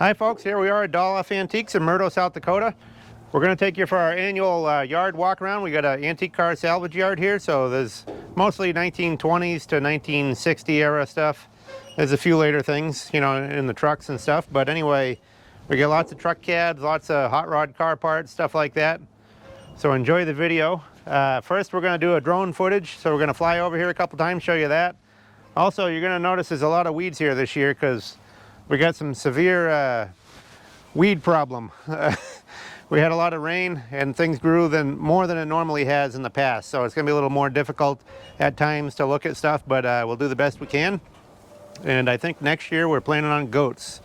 Hi folks, here we are at Dolloff Antiques in Murdo, South Dakota. We're going to take you for our annual yard walk around. We got an antique car salvage yard here, so there's mostly 1920s to 1960 era stuff. There's a few later things, you know, in the trucks and stuff, but anyway, we get lots of truck cabs, lots of hot rod car parts, stuff like that. So enjoy the video. First we're going to do a drone footage, so we're going to fly over here a couple times, show you that. Also, you're going to notice there's a lot of weeds here this year because we got some severe weed problem. We had a lot of rain and things grew more than it normally has in the past. So it's going to be a little more difficult at times to look at stuff, but we'll do the best we can. And I think next year we're planning on goats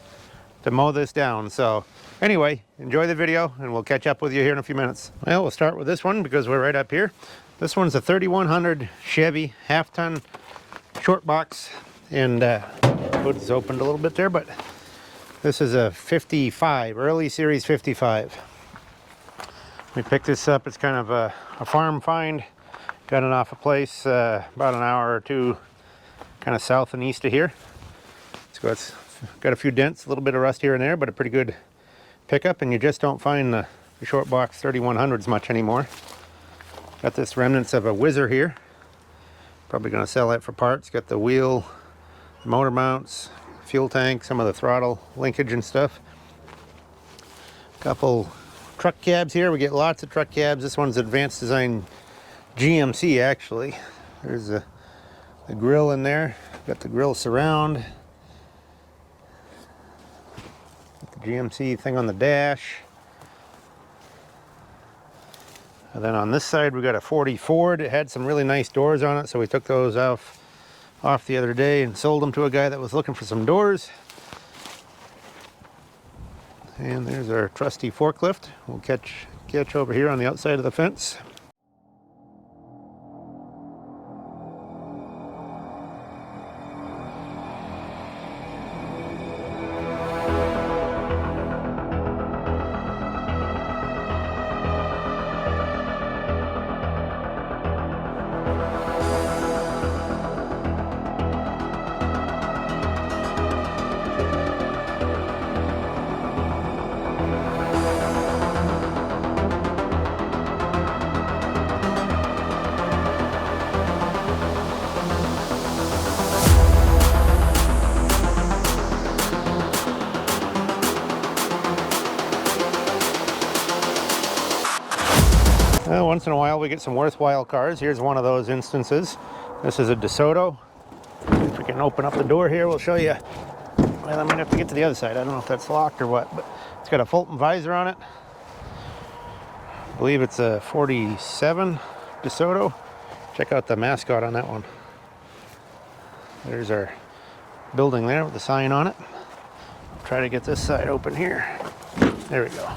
to mow this down. So anyway, enjoy the video and we'll catch up with you here in a few minutes. Well, we'll start with this one because we're right up here. This one's a 3100 Chevy half-ton short box, and hood is opened a little bit there, but this is a 55, early series 55. We picked this up. It's kind of a farm find. Got it off a place about an hour or two kind of south and east of here. So it's got a few dents, a little bit of rust here and there, but a pretty good pickup, and you just don't find the short box 3100s much anymore. Got this remnants of a Whizzer here. Probably going to sell that for parts. Got the wheel, the motor mounts, fuel tank, some of the throttle linkage and stuff. Couple truck cabs here. We get lots of truck cabs. This one's Advanced Design GMC actually. There's the grill in there. Got the grill surround. Got the GMC thing on the dash. And then on this side we got a 40 Ford. It had some really nice doors on it, so we took those off the other day and sold them to a guy that was looking for some doors. And there's our trusty forklift. We'll catch over here on the outside of the fence. Once in a while we get some worthwhile cars. Here's one of those instances. This is a DeSoto. If we can open up the door here, we'll show you. Well, I might have to get to the other side. I don't know if that's locked or what, but it's got a Fulton visor on it. I believe it's a 47 DeSoto. Check out the mascot on that one. There's our building there with the sign on it. Try to get this side open here. There we go.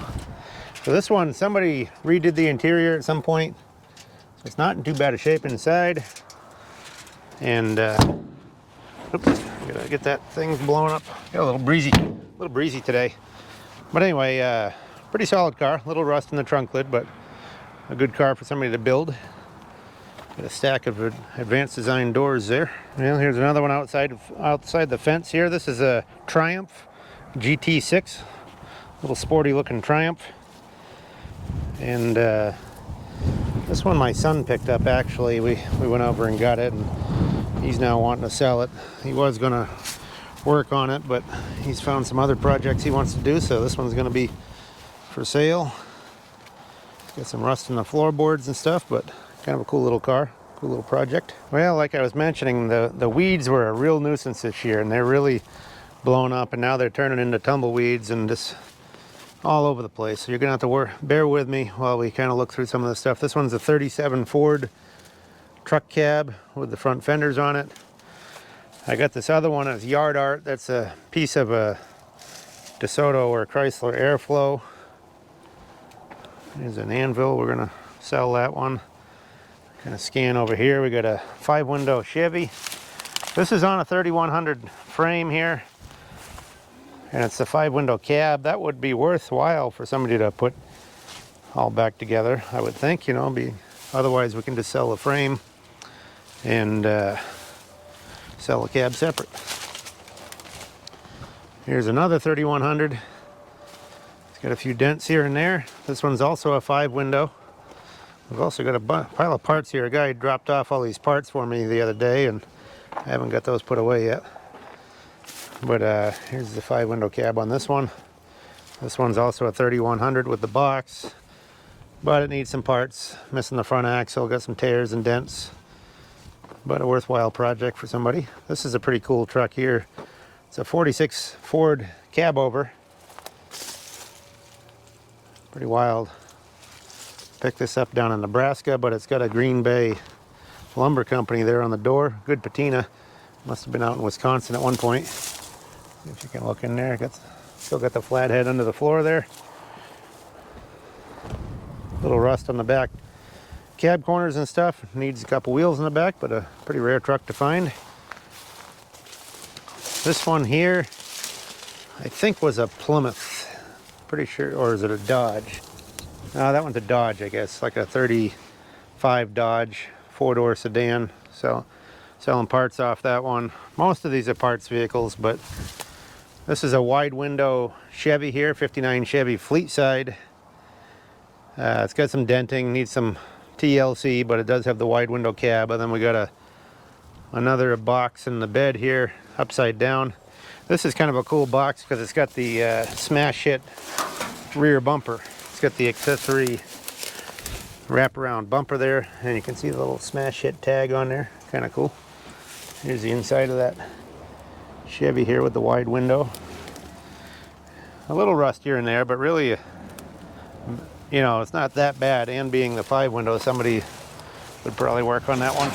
So this one, somebody redid the interior at some point. So it's not in too bad a shape inside. And oops, I'm gonna get that thing blown up. Got a little breezy today. But anyway, pretty solid car. A little rust in the trunk lid, but a good car for somebody to build. Got a stack of Advanced Design doors there. Well, here's another one outside the fence here. This is a Triumph GT6. Little sporty looking Triumph. And this one my son picked up actually. We went over and got it, and he's now wanting to sell it. He was gonna work on it, but he's found some other projects he wants to do, so this one's gonna be for sale. Got some rust in the floorboards and stuff, but kind of a cool little car, cool little project. Well, like I was mentioning, the weeds were a real nuisance this year, and they're really blown up, and now they're turning into tumbleweeds and just all over the place. So you're gonna have to bear with me while we kind of look through some of the stuff. This one's a 37 Ford truck cab with the front fenders on it. I got this other one as yard art. That's a piece of a DeSoto or Chrysler Airflow. There's an anvil. We're gonna sell that one. Kind of scan over here. We got a 5-window Chevy. This is on a 3100 frame here. And it's a 5-window cab. That would be worthwhile for somebody to put all back together, I would think, you know. Otherwise we can just sell the frame and sell the cab separate. Here's another 3100. It's got a few dents here and there. This one's also a 5-window. We've also got a pile of parts here. A guy dropped off all these parts for me the other day, and I haven't got those put away yet. But here's the 5-window cab on this one. This one's also a 3100 with the box, but it needs some parts. Missing the front axle, got some tears and dents, but a worthwhile project for somebody. This is a pretty cool truck here. It's a 46 Ford cabover. Pretty wild. Picked this up down in Nebraska, but it's got a Green Bay lumber company there on the door. Good patina. Must have been out in Wisconsin at one point. See if you can look in there. Still got the flathead under the floor there. Little rust on the back cab corners and stuff. Needs a couple wheels in the back, but a pretty rare truck to find. This one here, I think was a Plymouth. Pretty sure, or is it a Dodge? No, that one's a Dodge, I guess. Like a 35 Dodge 4-door sedan. So selling parts off that one. Most of these are parts vehicles, but this is a wide window Chevy here, 59 Chevy fleet side. It's got some denting, needs some TLC, but it does have the wide window cab. And then we got another box in the bed here, upside down. This is kind of a cool box because it's got the smash hit rear bumper. It's got the accessory wraparound bumper there, and you can see the little smash hit tag on there. Kind of cool. Here's the inside of that Chevy here with the wide window. A little rust here and there, but really, you know, it's not that bad. And being the 5-window, somebody would probably work on that one.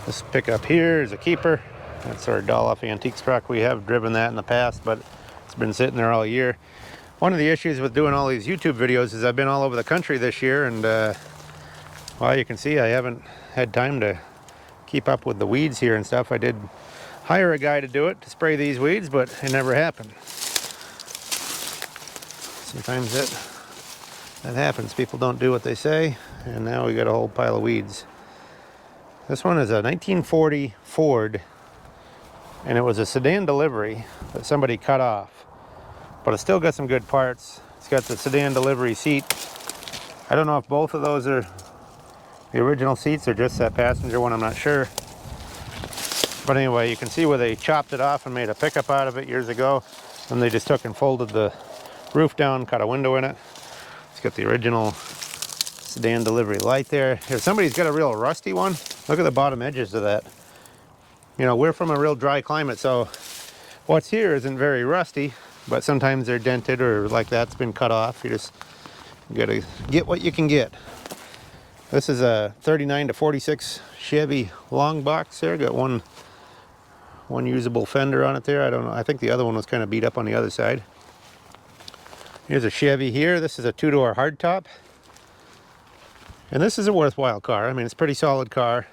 This pickup here is a keeper. That's our Dolloff Antiques truck. We have driven that in the past, but it's been sitting there all year. One of the issues with doing all these YouTube videos is I've been all over the country this year, and well, you can see I haven't had time to keep up with the weeds here and stuff. I did hire a guy to do it, to spray these weeds, but it never happened. Sometimes that happens. People don't do what they say, and now we got a whole pile of weeds. This one is a 1940 Ford, and it was a sedan delivery that somebody cut off, but it's still got some good parts. It's got the sedan delivery seat. I don't know if both of those are the original seats or just that passenger one, I'm not sure. But anyway, you can see where they chopped it off and made a pickup out of it years ago, and they just took and folded the roof down, cut a window in it. It's got the original sedan delivery light there. If somebody's got a real rusty one, look at the bottom edges of that. You know, we're from a real dry climate, so what's here isn't very rusty, but sometimes they're dented or like that's been cut off. You just gotta get what you can get. This is a 39 to 46 Chevy long box there. Got one usable fender on it there. I don't know. I think the other one was kind of beat up on the other side. Here's a Chevy here. This is a 2-door hardtop. And this is a worthwhile car. I mean, it's a pretty solid car.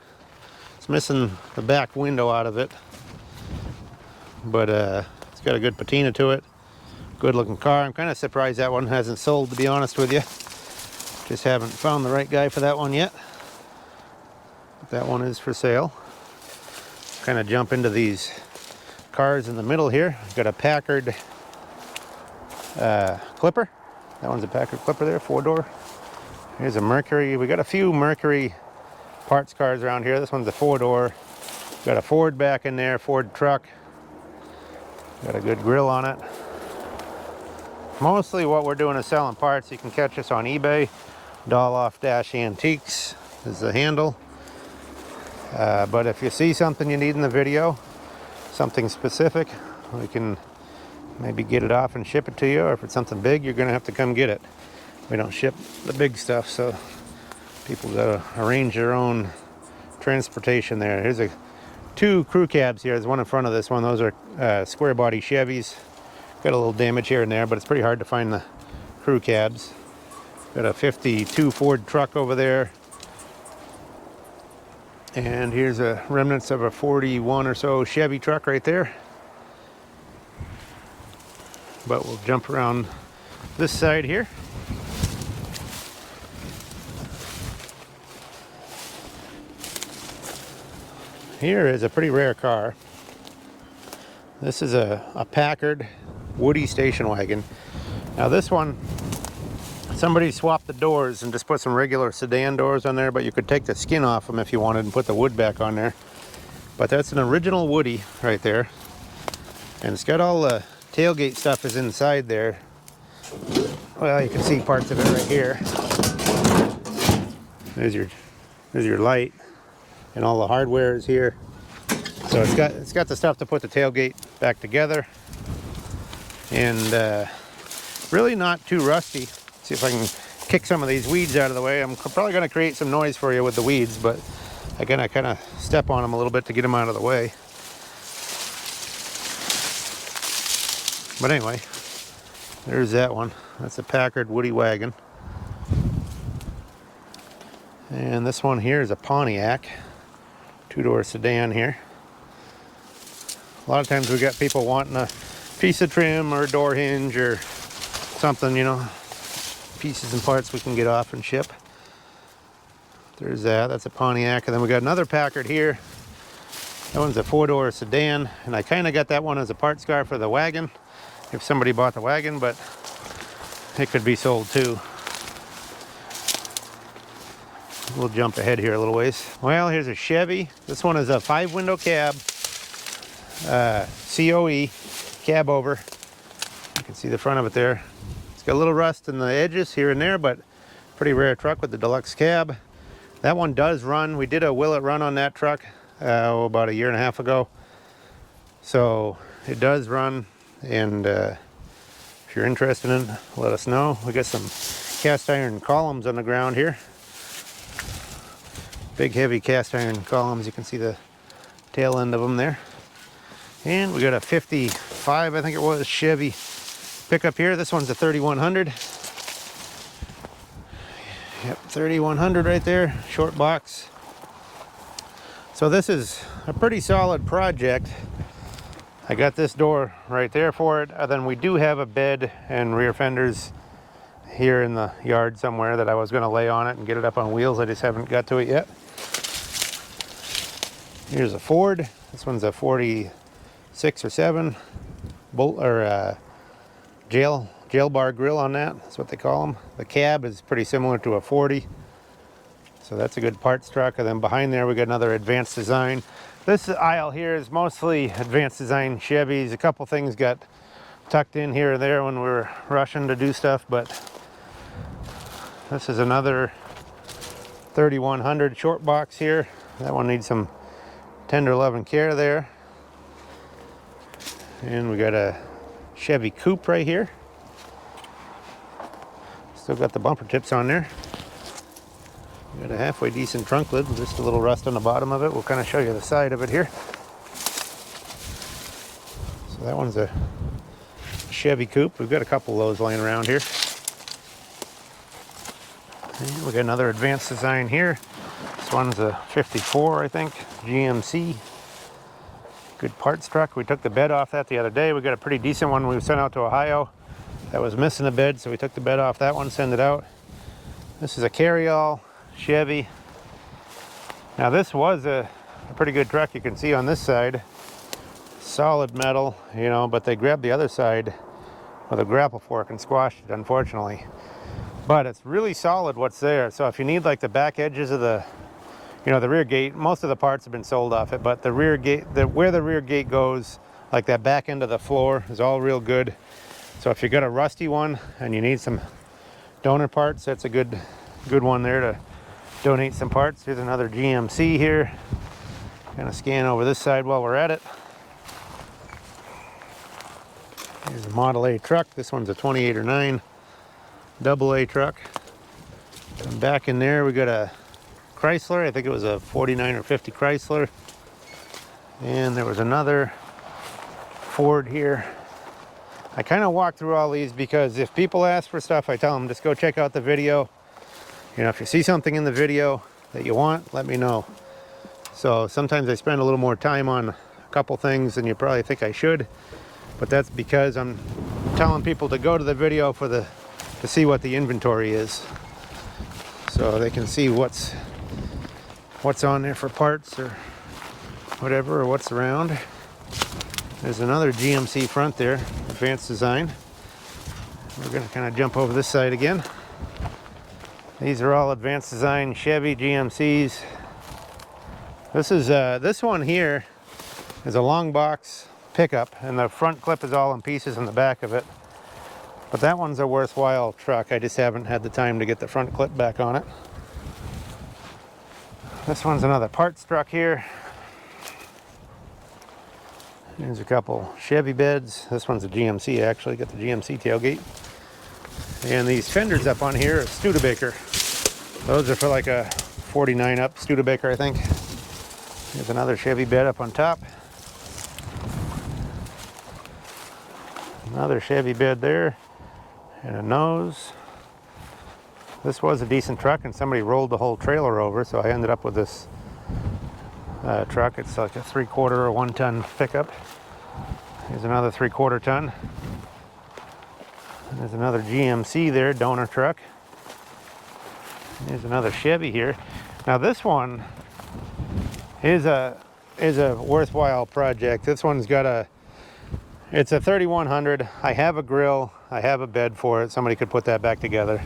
It's missing the back window out of it, but it's got a good patina to it. Good looking car. I'm kind of surprised that one hasn't sold, to be honest with you. Just haven't found the right guy for that one yet. But that one is for sale. Kind of jump into these cars in the middle here. Got a Packard Clipper. That one's a Packard Clipper there, 4-door. Here's a Mercury. We got a few Mercury parts cars around here. This one's a 4-door. Got a Ford back in there, Ford truck. Got a good grill on it. Mostly what we're doing is selling parts. You can catch us on eBay. Dolloff Antiques is the handle. But if you see something you need in the video, something specific, we can maybe get it off and ship it to you. Or if it's something big, you're going to have to come get it. We don't ship the big stuff, so people gotta arrange their own transportation there. Here's 2 crew cabs here. There's one in front of this one. Those are square body Chevys. Got a little damage here and there, but it's pretty hard to find the crew cabs. Got a 52 Ford truck over there. And here's a remnants of a 41 or so Chevy truck right there. But we'll jump around this side here. Here is a pretty rare car. This is a Packard Woody station wagon. Now this one, somebody swapped the doors and just put some regular sedan doors on there, but you could take the skin off them if you wanted and put the wood back on there. But that's an original Woody right there. And it's got all the tailgate stuff is inside there. Well, you can see parts of it right here. There's your light, and all the hardware is here. So it's got the stuff to put the tailgate back together, and really not too rusty. See if I can kick some of these weeds out of the way. I'm probably going to create some noise for you with the weeds, but again, I kind of step on them a little bit to get them out of the way. But anyway, there's that one. That's a Packard Woody wagon. And this one here is a Pontiac, two-door sedan here. A lot of times we got people wanting a piece of trim or a door hinge or something, you know, pieces and parts we can get off and ship. There's that. That's a Pontiac. And then we got another Packard here. That one's a four-door sedan, and I kind of got that one as a parts car for the wagon, if somebody bought the wagon, but it could be sold too. We'll jump ahead here a little ways. Well, here's a Chevy. This one is a 5-window cab, COE, cab over. You can see the front of it there. It's got a little rust in the edges here and there, but pretty rare truck with the deluxe cab. That one does run. We did a will it run on that truck about 1.5 years ago. So it does run, and if you're interested in it, let us know. We got some cast iron columns on the ground here. Big heavy cast iron columns. You can see the tail end of them there. And we got a 55, I think it was, Chevy pickup here. This one's a 3100. Yep, 3100 right there, short box. So this is a pretty solid project. I got this door right there for it. Then we do have a bed and rear fenders here in the yard somewhere that I was going to lay on it and get it up on wheels. I just haven't got to it yet. Here's a Ford. This one's a 46 or 7 bolt or jail bar grill on that. That's what they call them. The cab is pretty similar to a 40. So that's a good parts truck. And then behind there we got another Advanced Design. This aisle here is mostly Advanced Design Chevys. A couple things got tucked in here or there when we were rushing to do stuff, but this is another 3100 short box here. That one needs some tender love and care there. And we got a Chevy coupe right here. Still got the bumper tips on there. We got a halfway decent trunk lid with just a little rust on the bottom of it. We'll kind of show you the side of it here. So that one's a Chevy coupe. We've got a couple of those laying around here. And we got another Advanced Design here. This one's a 54, I think, GMC. Good parts truck. We took the bed off that the other day. We got a pretty decent one we sent out to Ohio that was missing a bed, so we took the bed off that one, send it out. This is a carryall Chevy. Now this was a pretty good truck. You can see on this side, solid metal, you know, but they grabbed the other side with a grapple fork and squashed it, unfortunately. But it's really solid what's there. So if you need like the back edges of the, you know, the rear gate, most of the parts have been sold off it, but the rear gate, where the rear gate goes, like that back end of the floor is all real good. So if you got a rusty one and you need some donor parts, that's a good one there to donate some parts. Here's another GMC here. Gonna scan over this side while we're at it. Here's a Model A truck. This one's a 28 or 9 double A truck. And back in there we got a Chrysler. I think it was a 49 or 50 Chrysler. And there was another Ford here. I kind of walk through all these because if people ask for stuff, I tell them just go check out the video. You know, if you see something in the video that you want, let me know. So sometimes I spend a little more time on a couple things than you probably think I should, but that's because I'm telling people to go to the video to see what the inventory is, so they can see what's on there for parts or whatever, or what's around. There's another GMC front there, advanced design. We're going to kind of jump over this side again. These are all advanced design Chevy GMCs. This one here is a long box pickup, and the front clip is all in pieces in the back of it. But that one's a worthwhile truck. I just haven't had the time to get the front clip back on it. This one's another parts truck here. There's a couple Chevy beds. This one's a GMC actually, got the GMC tailgate. And these fenders up on here are Studebaker. Those are for like a 49 up Studebaker, I think. There's another Chevy bed up on top. Another Chevy bed there. And a nose. This was a decent truck and somebody rolled the whole trailer over, so I ended up with this truck. It's like a 3/4 or 1 ton pickup. Here's another 3/4 ton. And there's another GMC there, donor truck. There's another Chevy here. Now this one is a worthwhile project. This one's got it's a 3100. I have a grill, I have a bed for it. Somebody could put that back together.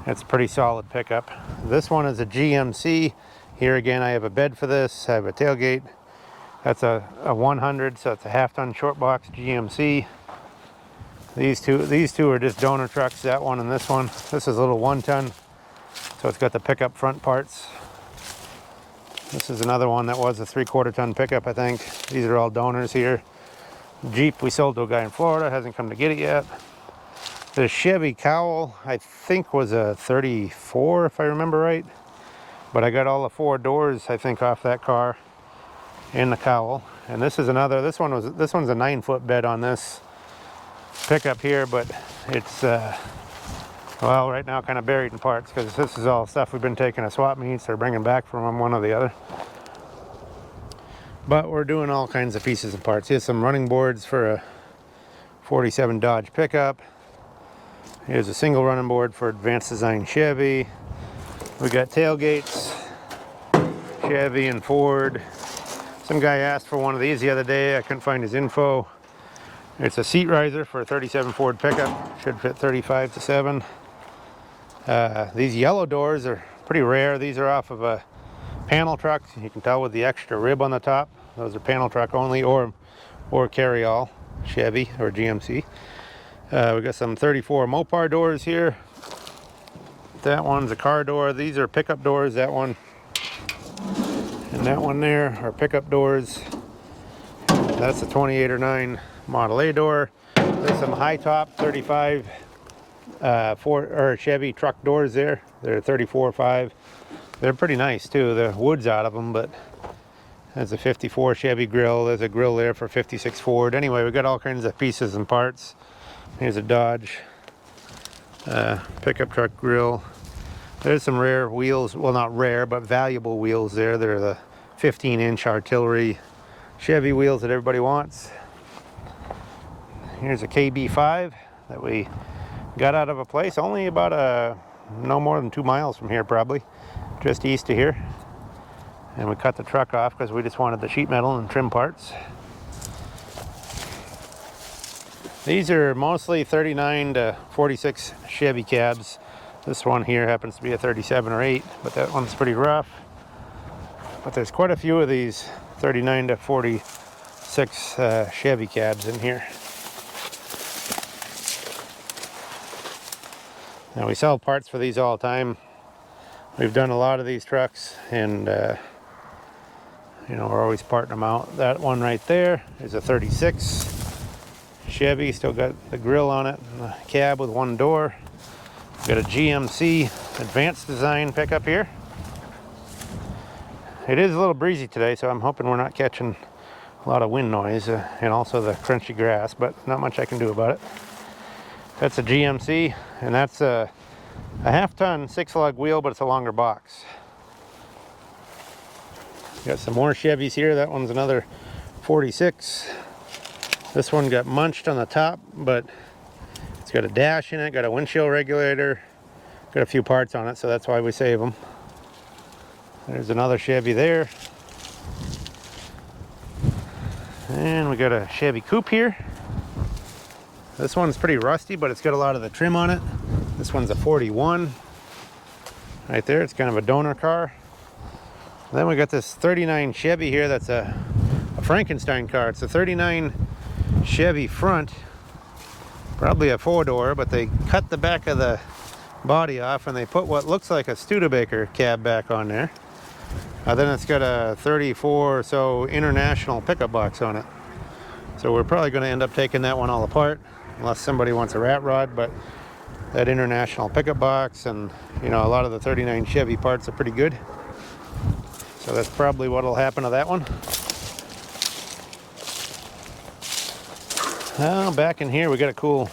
It's a pretty solid pickup. This one is a GMC. Here again, I have a bed for this. I have a tailgate. That's a 100, so it's a half-ton short box GMC. These two are just donor trucks, that one and this one. This is a little 1 ton, so it's got the pickup front parts. This is another one that was a 3/4 ton pickup, I think. These are all donors here. Jeep we sold to a guy in Florida, hasn't come to get it yet. The Chevy cowl, I think was a 34 if I remember right. But I got all the 4 doors, I think, off that car and the cowl. And this is another, this one's a 9-foot bed on this pickup here, but it's well, right now kind of buried in parts because this is all stuff we've been taking to swap meets or bringing back from them, one or the other. But we're doing all kinds of pieces and parts. Here's some running boards for a 47 Dodge pickup. Here's a single running board for advanced design Chevy. We got tailgates, Chevy and Ford. Some guy asked for one of these the other day. I couldn't find his info. It's a seat riser for a 37 Ford pickup. Should fit 35 to 7. These yellow doors are pretty rare. These are off of a panel truck. You can tell with the extra rib on the top. Those are panel truck only or carry-all Chevy or GMC. We got some 34 Mopar doors here. That one's a car door. These are pickup doors. That one and that one there are pickup doors. That's a 28 or 9 Model A door. There's some high top 35 Ford or Chevy truck doors there. They're 34 or 5. They're pretty nice too. The wood's out of them, but there's a 54 Chevy grill. There's a grill there for 56 Ford. Anyway, we got all kinds of pieces and parts. Here's a Dodge pickup truck grill. There's some rare wheels. Well, not rare, but valuable wheels there. They're the 15-inch artillery Chevy wheels that everybody wants. Here's a KB5 that we got out of a place only about no more than 2 miles from here, probably just east of here. And we cut the truck off because we just wanted the sheet metal and trim parts. These are mostly 39 to 46 Chevy cabs. This one here happens to be a 37 or 8, but that one's pretty rough. But there's quite a few of these 39 to 46 Chevy cabs in here. Now we sell parts for these all the time. We've done a lot of these trucks, and you know, we're always parting them out. That one right there is a 36 Chevy, still got the grill on it, and the cab with 1 door. Got a GMC advanced design pickup here. It is a little breezy today, so I'm hoping we're not catching a lot of wind noise and also the crunchy grass, but not much I can do about it. That's a GMC, and that's a half-ton 6-lug wheel, but it's a longer box. Got some more Chevys here. That one's another 46. This one got munched on the top, but it's got a dash in it, got a windshield regulator, got a few parts on it, so that's why we save them. There's another Chevy there. And we got a Chevy coupe here. This one's pretty rusty, but it's got a lot of the trim on it. This one's a 41. Right there, it's kind of a donor car. Then we got this 39 Chevy here that's a Frankenstein car. It's a 39 Chevy front, probably a 4-door, but they cut the back of the body off and they put what looks like a Studebaker cab back on there. Then it's got a 34 or so International pickup box on it. So we're probably going to end up taking that one all apart, unless somebody wants a rat rod, but that International pickup box and, you know, a lot of the 39 Chevy parts are pretty good. So that's probably what'll happen to that one. Back in here we got a cool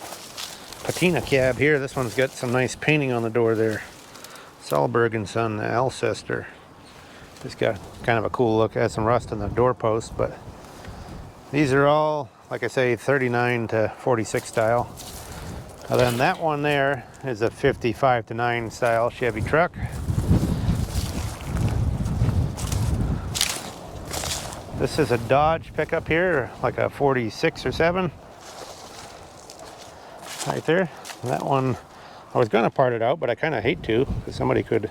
patina cab here. This one's got some nice painting on the door there. Solberg and Son, Alcester. It's got kind of a cool look. It has some rust in the doorpost, but these are all, like I say, 39 to 46 style. And then that one there is a 55 to 9 style Chevy truck. This is a Dodge pickup here, like a 46 or 7. Right there. And that one, I was going to part it out, but I kind of hate to, because somebody could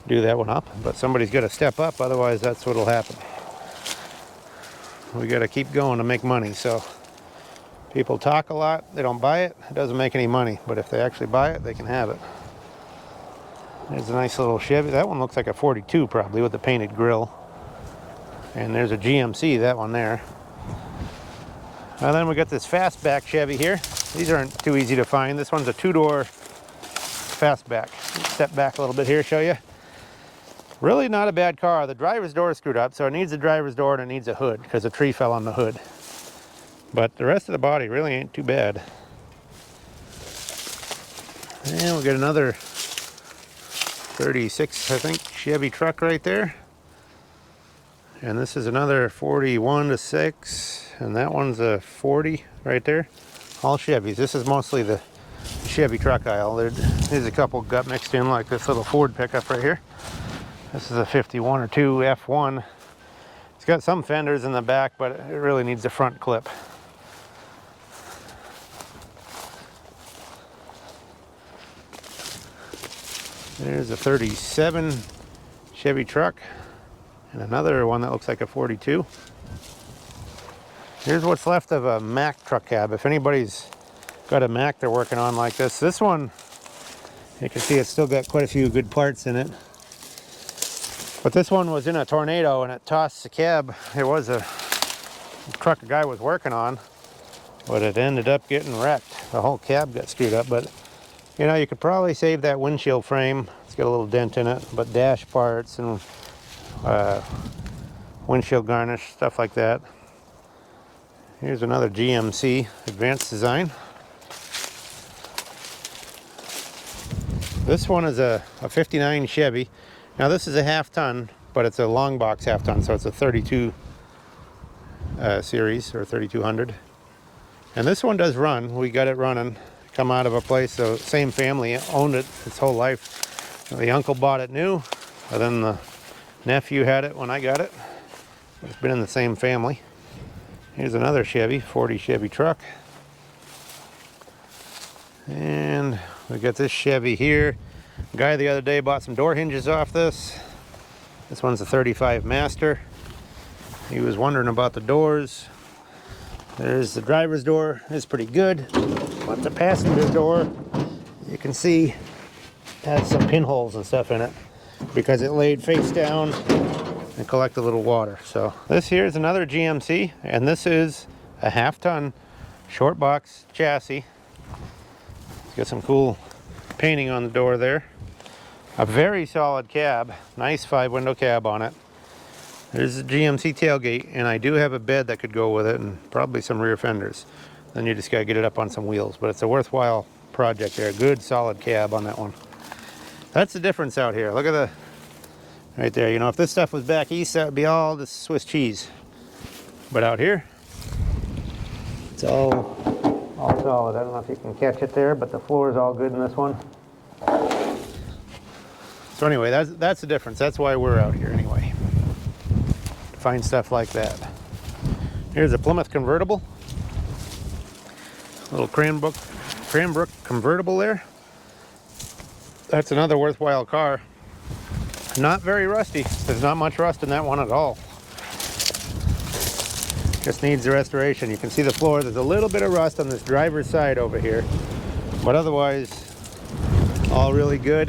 do that one up. But somebody's got to step up, otherwise that's what'll happen. We got to keep going to make money. So people talk a lot, they don't buy it, it doesn't make any money. But if they actually buy it, they can have it. There's a nice little Chevy. That one looks like a 42 probably, with the painted grille. And there's a GMC, that one there. And then we got this fastback Chevy here. These aren't too easy to find. This one's a 2-door fastback. Step back a little bit here, show you. Really not a bad car. The driver's door is screwed up, so it needs a driver's door and it needs a hood because a tree fell on the hood. But the rest of the body really ain't too bad. And we got another 36, I think, Chevy truck right there. And this is another 41 to 6, and that one's a 40 right there. All Chevys. This is mostly the Chevy truck aisle. There's a couple got mixed in, like this little Ford pickup right here. This is a 51 or 2 F1. It's got some fenders in the back, but it really needs a front clip. There's a 37 Chevy truck. And another one that looks like a 42. Here's what's left of a Mack truck cab. If anybody's got a Mack they're working on like this. This one, you can see it's still got quite a few good parts in it. But this one was in a tornado and it tossed the cab. It was a truck a guy was working on, but it ended up getting wrecked. The whole cab got screwed up, but you know, you could probably save that windshield frame. It's got a little dent in it, but dash parts and windshield garnish, stuff like that. Here's another GMC advanced design. This one is a 59 Chevy. Now this is a half-ton, but it's a long box half-ton, so it's a 32 series or 3200. And this one does run. We got it running. Come out of a place, so same family owned it its whole life. The uncle bought it new, and then the nephew had it when I got it. It's been in the same family. Here's another Chevy, 40 Chevy truck. And we got this Chevy here. Guy the other day bought some door hinges off this. This one's a 35 Master. He was wondering about the doors. There's the driver's door, it's pretty good. But the passenger door, you can see, has some pinholes and stuff in it because it laid face down and collected a little water. So this here is another GMC, and this is a half-ton short box chassis. It's got some cool painting on the door there. A very solid cab, nice 5-window cab on it. There's a GMC tailgate, and I do have a bed that could go with it and probably some rear fenders. Then you just gotta get it up on some wheels, but it's a worthwhile project there. Good solid cab on that one. That's the difference out here. Look at the, right there. You know, if this stuff was back east, that would be all just Swiss cheese. But out here, it's all solid. I don't know if you can catch it there, but the floor is all good in this one. So anyway, that's the difference. That's why we're out here anyway. To find stuff like that. Here's a Plymouth convertible. Little Cranbrook convertible there. That's another worthwhile car. Not very rusty. There's not much rust in that one at all. Just needs the restoration. You can see the floor. There's a little bit of rust on this driver's side over here. But otherwise, all really good.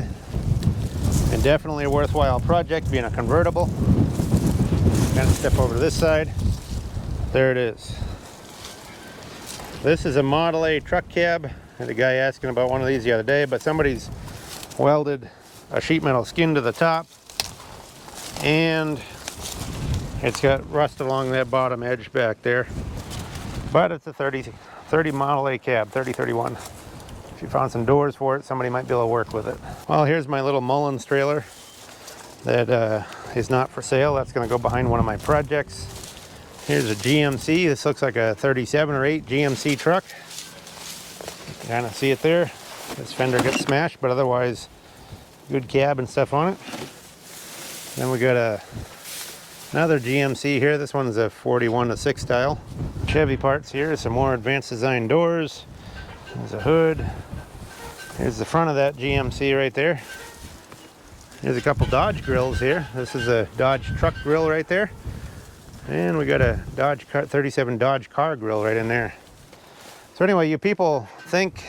And definitely a worthwhile project, being a convertible. Kind of step over to this side. There it is. This is a Model A truck cab. I had a guy asking about one of these the other day, but somebody's welded a sheet metal skin to the top, and it's got rust along that bottom edge back there. But it's a 30 Model A cab, 3031. If you found some doors for it, somebody might be able to work with it. Well, here's my little Mullins trailer that is not for sale. That's going to go behind one of my projects. Here's a GMC. This looks like a 37 or 8 GMC truck. You can kind of see it there. This fender gets smashed, but otherwise good cab and stuff on it. Then we got another GMC here. This one's a 41-6 style. Chevy parts here. Some more advanced design doors. There's a hood. Here's the front of that GMC right there. There's a couple Dodge grills here. This is a Dodge truck grill right there. And we got a 37 Dodge car grill right in there. So anyway, you people think,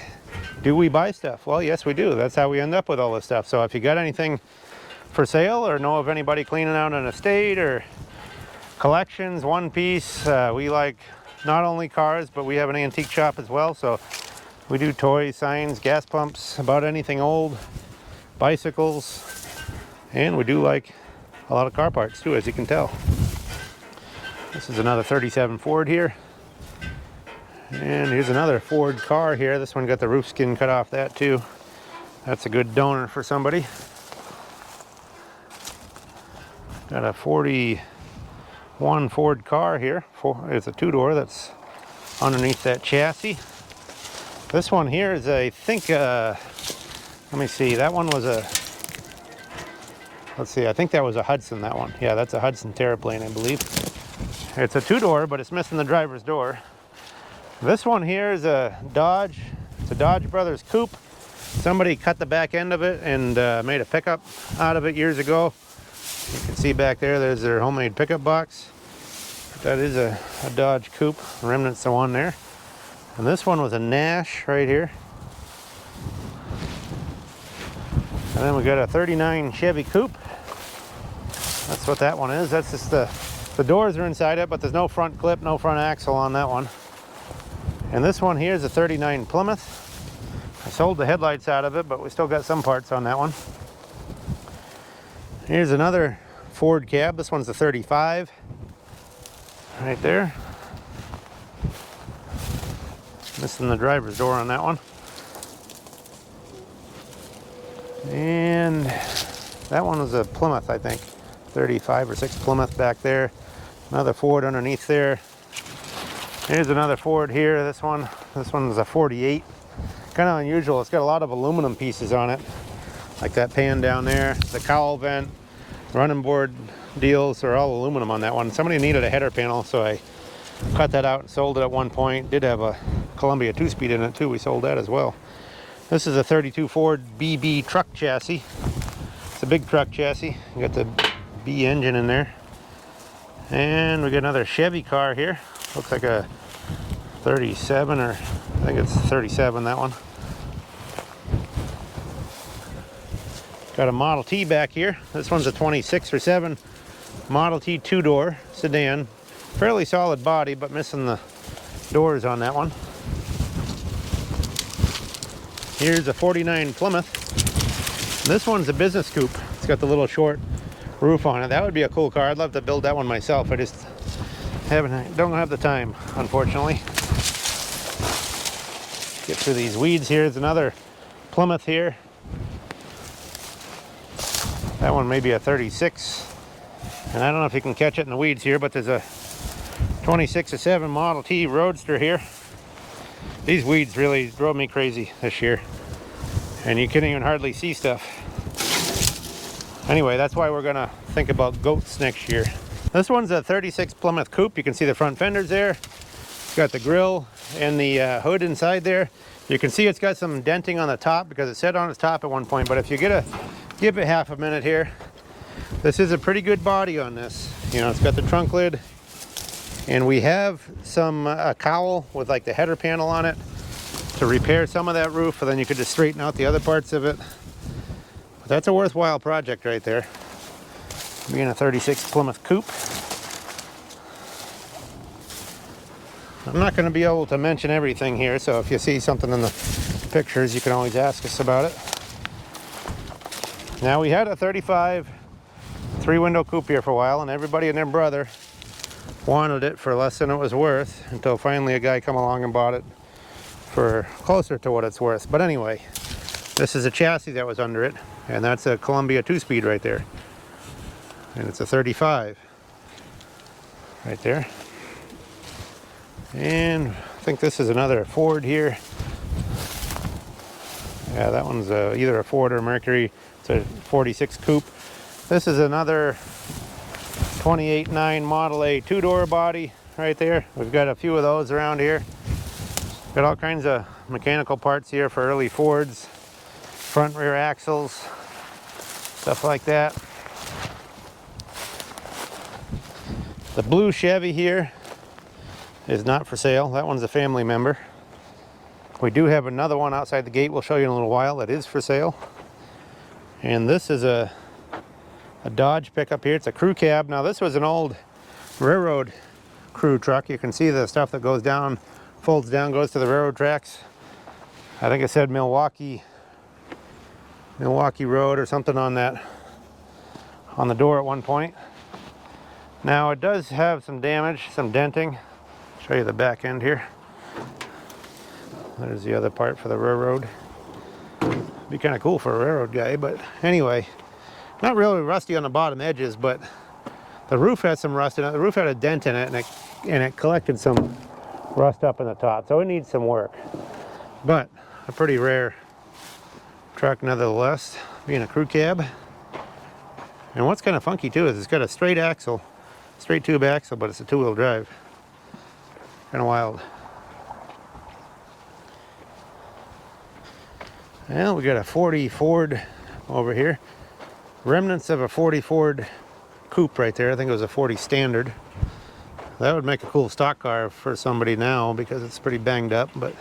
do we buy stuff? Well, yes, we do. That's how we end up with all this stuff. So if you got anything for sale, or know of anybody cleaning out an estate, or collections, one piece, we like not only cars, but we have an antique shop as well. So we do toys, signs, gas pumps, about anything old, bicycles, and we do like a lot of car parts too, as you can tell. This is another 37 Ford here. And here's another Ford car here. This one got the roof skin cut off that too. That's a good donor for somebody. Got a 41 Ford car here. It's a two-door that's underneath that chassis. This one here is, I think, let me see, that one was a, let's see, I think that was a Hudson, that one. Yeah, that's a Hudson Terraplane, I believe. It's a two-door, but it's missing the driver's door. This one here is a Dodge. It's a Dodge Brothers coupe. Somebody cut the back end of it and made a pickup out of it years ago. You can see back there, there's their homemade pickup box. That is a Dodge coupe. Remnants of one there. And this one was a Nash right here. And then we got a 39 Chevy coupe. That's what that one is. That's just the doors are inside it, but there's no front clip, no front axle on that one. And this one here is a 39 Plymouth. I sold the headlights out of it, but we still got some parts on that one. Here's another Ford cab. This one's a 35. Right there. Missing the driver's door on that one. And that one was a Plymouth, I think. 35 or 6 Plymouth back there. Another Ford underneath there. Here's another Ford here. This one is a 48. Kind of unusual. It's got a lot of aluminum pieces on it, like that pan down there. The cowl vent, running board deals are all aluminum on that one. Somebody needed a header panel, so I cut that out and sold it at one point. Did have a Columbia 2-speed in it too. We sold that as well. This is a 32 Ford BB truck chassis. It's a big truck chassis. You got the B engine in there. And we got another Chevy car here. Looks like a 37, or I think it's 37, that one. Got a Model T back here. This one's a 26 or 7 Model T two-door sedan. Fairly solid body, but missing the doors on that one. Here's a 49 Plymouth. This one's a business coupe. It's got the little short roof on it. That would be a cool car. I'd love to build that one myself. I just don't have the time, unfortunately. Get through these weeds here. There's another Plymouth here. That one may be a 36. And I don't know if you can catch it in the weeds here, but there's a 26 or 7 Model T Roadster here. These weeds really drove me crazy this year. And you can't even hardly see stuff. Anyway, that's why we're gonna think about goats next year. This one's a 36 Plymouth coupe. You can see the front fenders there. It's got the grill and the hood inside there. You can see it's got some denting on the top because it said on its top at one point, but if you give it half a minute here, this is a pretty good body on this. You know, it's got the trunk lid, and we have some a cowl with like the header panel on it to repair some of that roof, and then you could just straighten out the other parts of it. But that's a worthwhile project right there, being a 36 Plymouth coupe. I'm not going to be able to mention everything here, so if you see something in the pictures, you can always ask us about it. Now, we had a 35 three-window coupe here for a while, and everybody and their brother wanted it for less than it was worth, until finally a guy come along and bought it for closer to what it's worth. But anyway, this is a chassis that was under it, and that's a Columbia 2-speed right there. And it's a 35 right there. And I think this is another Ford here. Yeah, that one's either a Ford or a Mercury. It's a 46 coupe. This is another 28.9 Model A two-door body right there. We've got a few of those around here. Got all kinds of mechanical parts here for early Fords, front rear axles, stuff like that. The blue Chevy here is not for sale. That one's a family member. We do have another one outside the gate we'll show you in a little while that is for sale. And this is a Dodge pickup here. It's a crew cab. Now, this was an old railroad crew truck. You can see the stuff that goes down, folds down, goes to the railroad tracks. I think it said Milwaukee Road or something on that, on the door at one point. Now, it does have some damage, some denting. Show you the back end here. There's the other part for the railroad. Be kind of cool for a railroad guy, but anyway, not really rusty on the bottom edges, but the roof has some rust in it. The roof had a dent in it, and it collected some rust up in the top, so it needs some work. But a pretty rare truck nevertheless, being a crew cab. And what's kind of funky too is it's got a straight axle, straight tube axle, but it's a two-wheel drive. Kind of wild. Well, we got a 40 Ford over here. Remnants of a 40 Ford coupe right there. I think it was a 40 Standard. That would make a cool stock car for somebody now because it's pretty banged up. But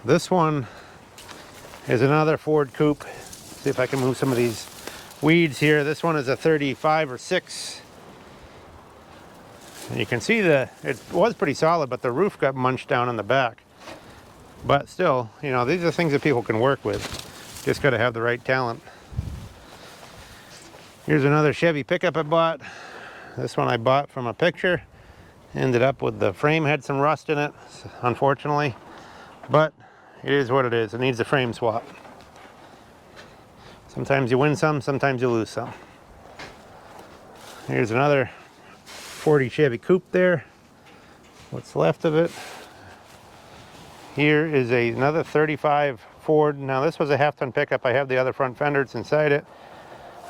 this one is another Ford coupe. See if I can move some of these weeds here. This one is a 35 or 6. And you can see it was pretty solid, but the roof got munched down in the back. But still, you know, these are things that people can work with. Just got to have the right talent. Here's another Chevy pickup I bought. This one I bought from a picture. Ended up with the frame had some rust in it, unfortunately. But it is what it is. It needs a frame swap. Sometimes you win some, sometimes you lose some. Here's another 40 Chevy coupe there. What's left of it. Here is another 35 Ford. Now, this was a half-ton pickup. I have the other front fenders inside it.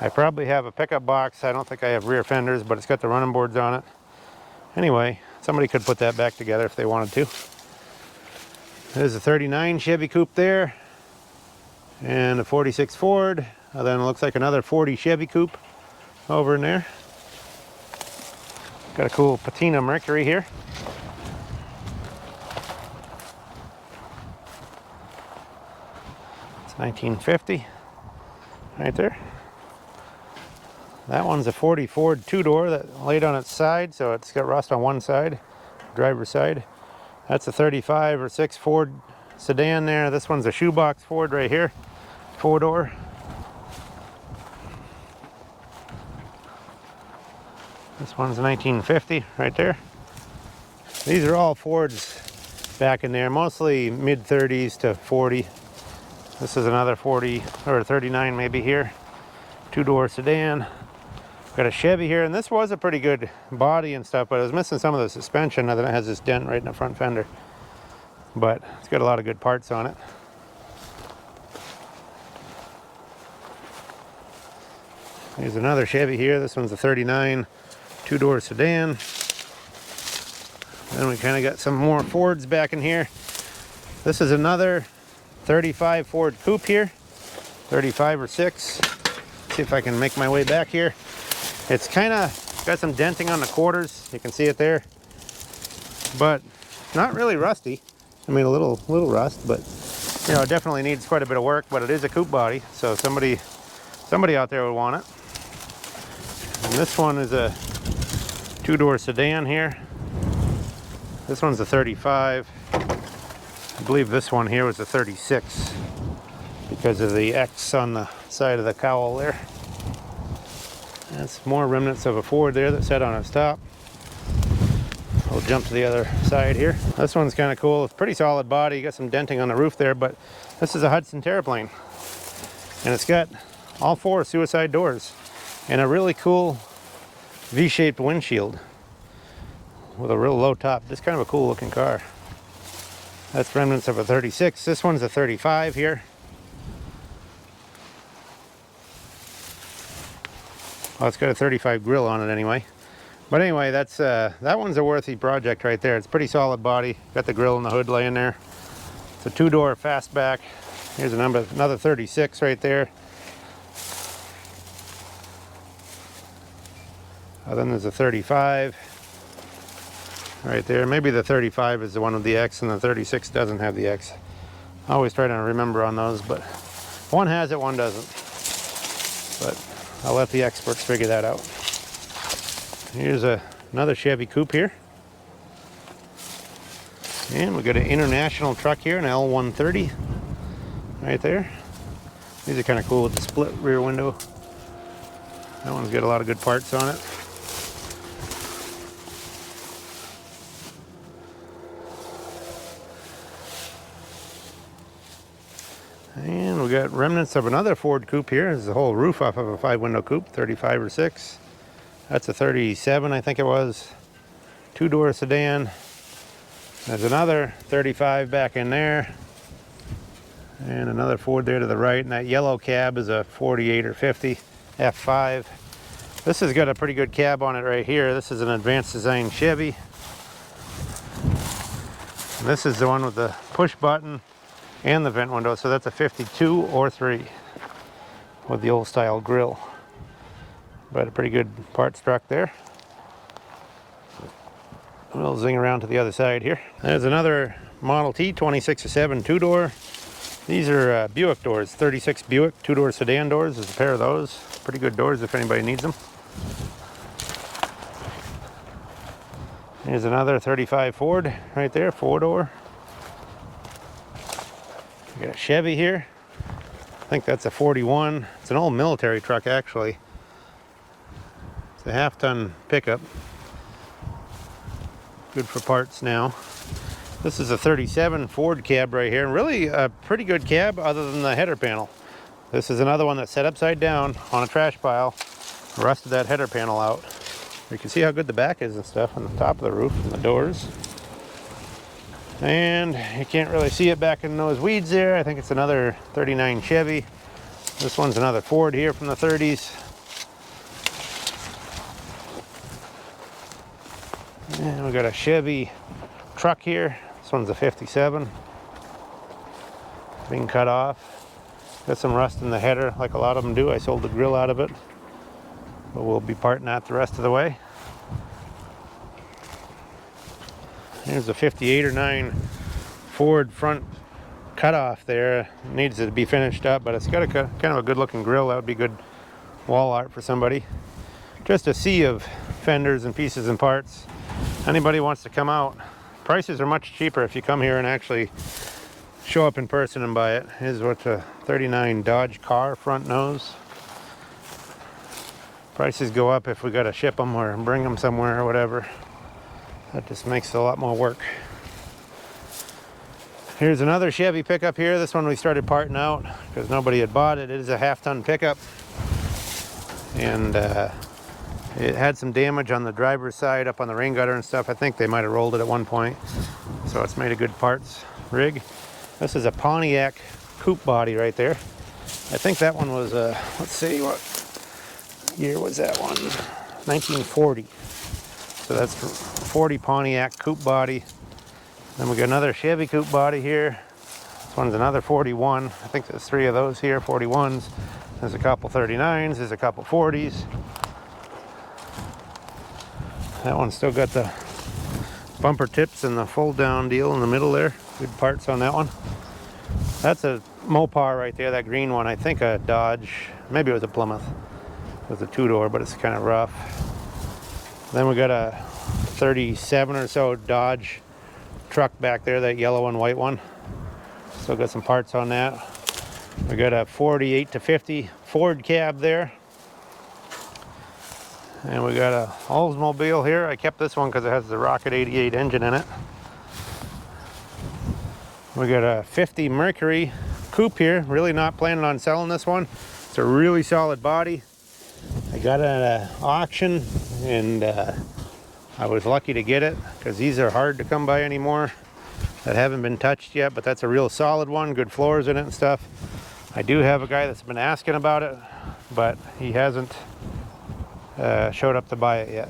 I probably have a pickup box. I don't think I have rear fenders, but it's got the running boards on it. Anyway, somebody could put that back together if they wanted to. There's a 39 Chevy coupe there, and a 46 Ford. And then it looks like another 40 Chevy coupe over in there. Got a cool patina Mercury here. It's 1950 right there. That one's a 40 Ford two-door that laid on its side, so it's got rust on one side, driver's side. That's a 35 or 6 Ford sedan there. This one's a shoebox Ford right here, four-door. This one's 1950 right there. These are all Fords back in there, mostly mid-30s to 40. This is another 40 or 39 maybe here, two-door sedan. Got a Chevy here, and this was a pretty good body and stuff, but it was missing some of the suspension, and then it has this dent right in the front fender. But it's got a lot of good parts on it. Here's another Chevy here. This one's a 39 two-door sedan. Then we kind of got some more Fords back in here. This is another 35 Ford coupe here, 35 or 6. See if I can make my way back here. It's kind of got some denting on the quarters. You can see it there, but not really rusty. I mean, a little rust, but you know, it definitely needs quite a bit of work. But it is a coupe body, so somebody out there would want it. And this one is a two-door sedan here. This one's a 35. I believe this one here was a 36 because of the X on the side of the cowl there. That's more remnants of a Ford there that sat on its top. We'll jump to the other side here. This one's kind of cool. It's pretty solid body. You got some denting on the roof there, but this is a Hudson Terraplane. And it's got all 4 suicide doors and a really cool V-shaped windshield with a real low top. This is kind of a cool looking car. That's remnants of a 36. This one's a 35 here. Well, it's got a 35 grill on it anyway. But anyway, that's that one's a worthy project right there. It's pretty solid body. Got the grill and the hood laying there. It's a 2-door fastback. Here's another 36 right there. Then there's a 35 right there. Maybe the 35 is the one with the X and the 36 doesn't have the X. I always try to remember on those, but one has it, one doesn't. But I'll let the experts figure that out. Here's another Chevy coupe here. And we got an international truck here, an L130 right there. These are kind of cool with the split rear window. That one's got a lot of good parts on it. And we got remnants of another Ford coupe here. This is the whole roof off of a 5-window coupe, 35 or 6. That's a 37, I think it was. 2-door sedan. There's another 35 back in there. And another Ford there to the right. And that yellow cab is a 48 or 50 F5. This has got a pretty good cab on it right here. This is an advanced design Chevy. And this is the one with the push button and the vent window. So that's a 52 or 3 with the old style grill. But a pretty good parts truck there. We'll zing around to the other side here. There's another Model T 26 or 7 2-door. These are Buick doors, 36 Buick 2-door sedan doors. There's a pair of those. Pretty good doors if anybody needs them. Here's another 35 Ford right there, 4-door. We got a Chevy here. I think that's a 41. It's an old military truck actually. It's a half-ton pickup. Good for parts now. This is a 37 Ford cab right here. Really a pretty good cab other than the header panel. This is another one that's set upside down on a trash pile. Rusted that header panel out. You can see how good the back is and stuff on the top of the roof and the doors. And you can't really see it back in those weeds there. I think it's another 39 Chevy. This one's another Ford here from the 30s. And we got a Chevy truck here. This one's a 57. Being cut off. Got some rust in the header like a lot of them do. I sold the grill out of it. But we'll be parting that the rest of the way. Here's a 58 or 9 Ford front cutoff there. It needs to be finished up, but it's got a kind of a good looking grill. That would be good wall art for somebody. Just a sea of fenders and pieces and parts. Anybody wants to come out, prices are much cheaper if you come here and actually show up in person and buy it. Here's what a 39 Dodge car front nose. Prices go up if we got to ship them or bring them somewhere or whatever. That just makes it a lot more work. Here's another Chevy pickup here. This one we started parting out because nobody had bought it. It is a half-ton pickup. And it had some damage on the driver's side up on the rain gutter and stuff. I think they might have rolled it at one point. So it's made a good parts rig. This is a Pontiac coupe body right there. I think that one was, let's see, what year was that one? 1940. So that's 40 Pontiac coupe body. Then we got another Chevy coupe body here. This one's another 41. I think there's 3 of those here, 41s. There's a couple 39s, there's a couple 40s. That one's still got the bumper tips and the fold down deal in the middle there. Good parts on that one. That's a Mopar right there, that green one. I think a Dodge, maybe it was a Plymouth. It was a 2-door, but it's kind of rough. Then we got a 37 or so Dodge truck back there, that yellow and white one. Still got some parts on that. We got a 48 to 50 Ford cab there. And we got a Oldsmobile here. I kept this one because it has the Rocket 88 engine in it. We got a 50 Mercury coupe here. Really not planning on selling this one. It's a really solid body. I got it at an auction, and I was lucky to get it because these are hard to come by anymore that haven't been touched yet, but that's a real solid one. Good floors in it and stuff. I do have a guy that's been asking about it, but he hasn't showed up to buy it yet.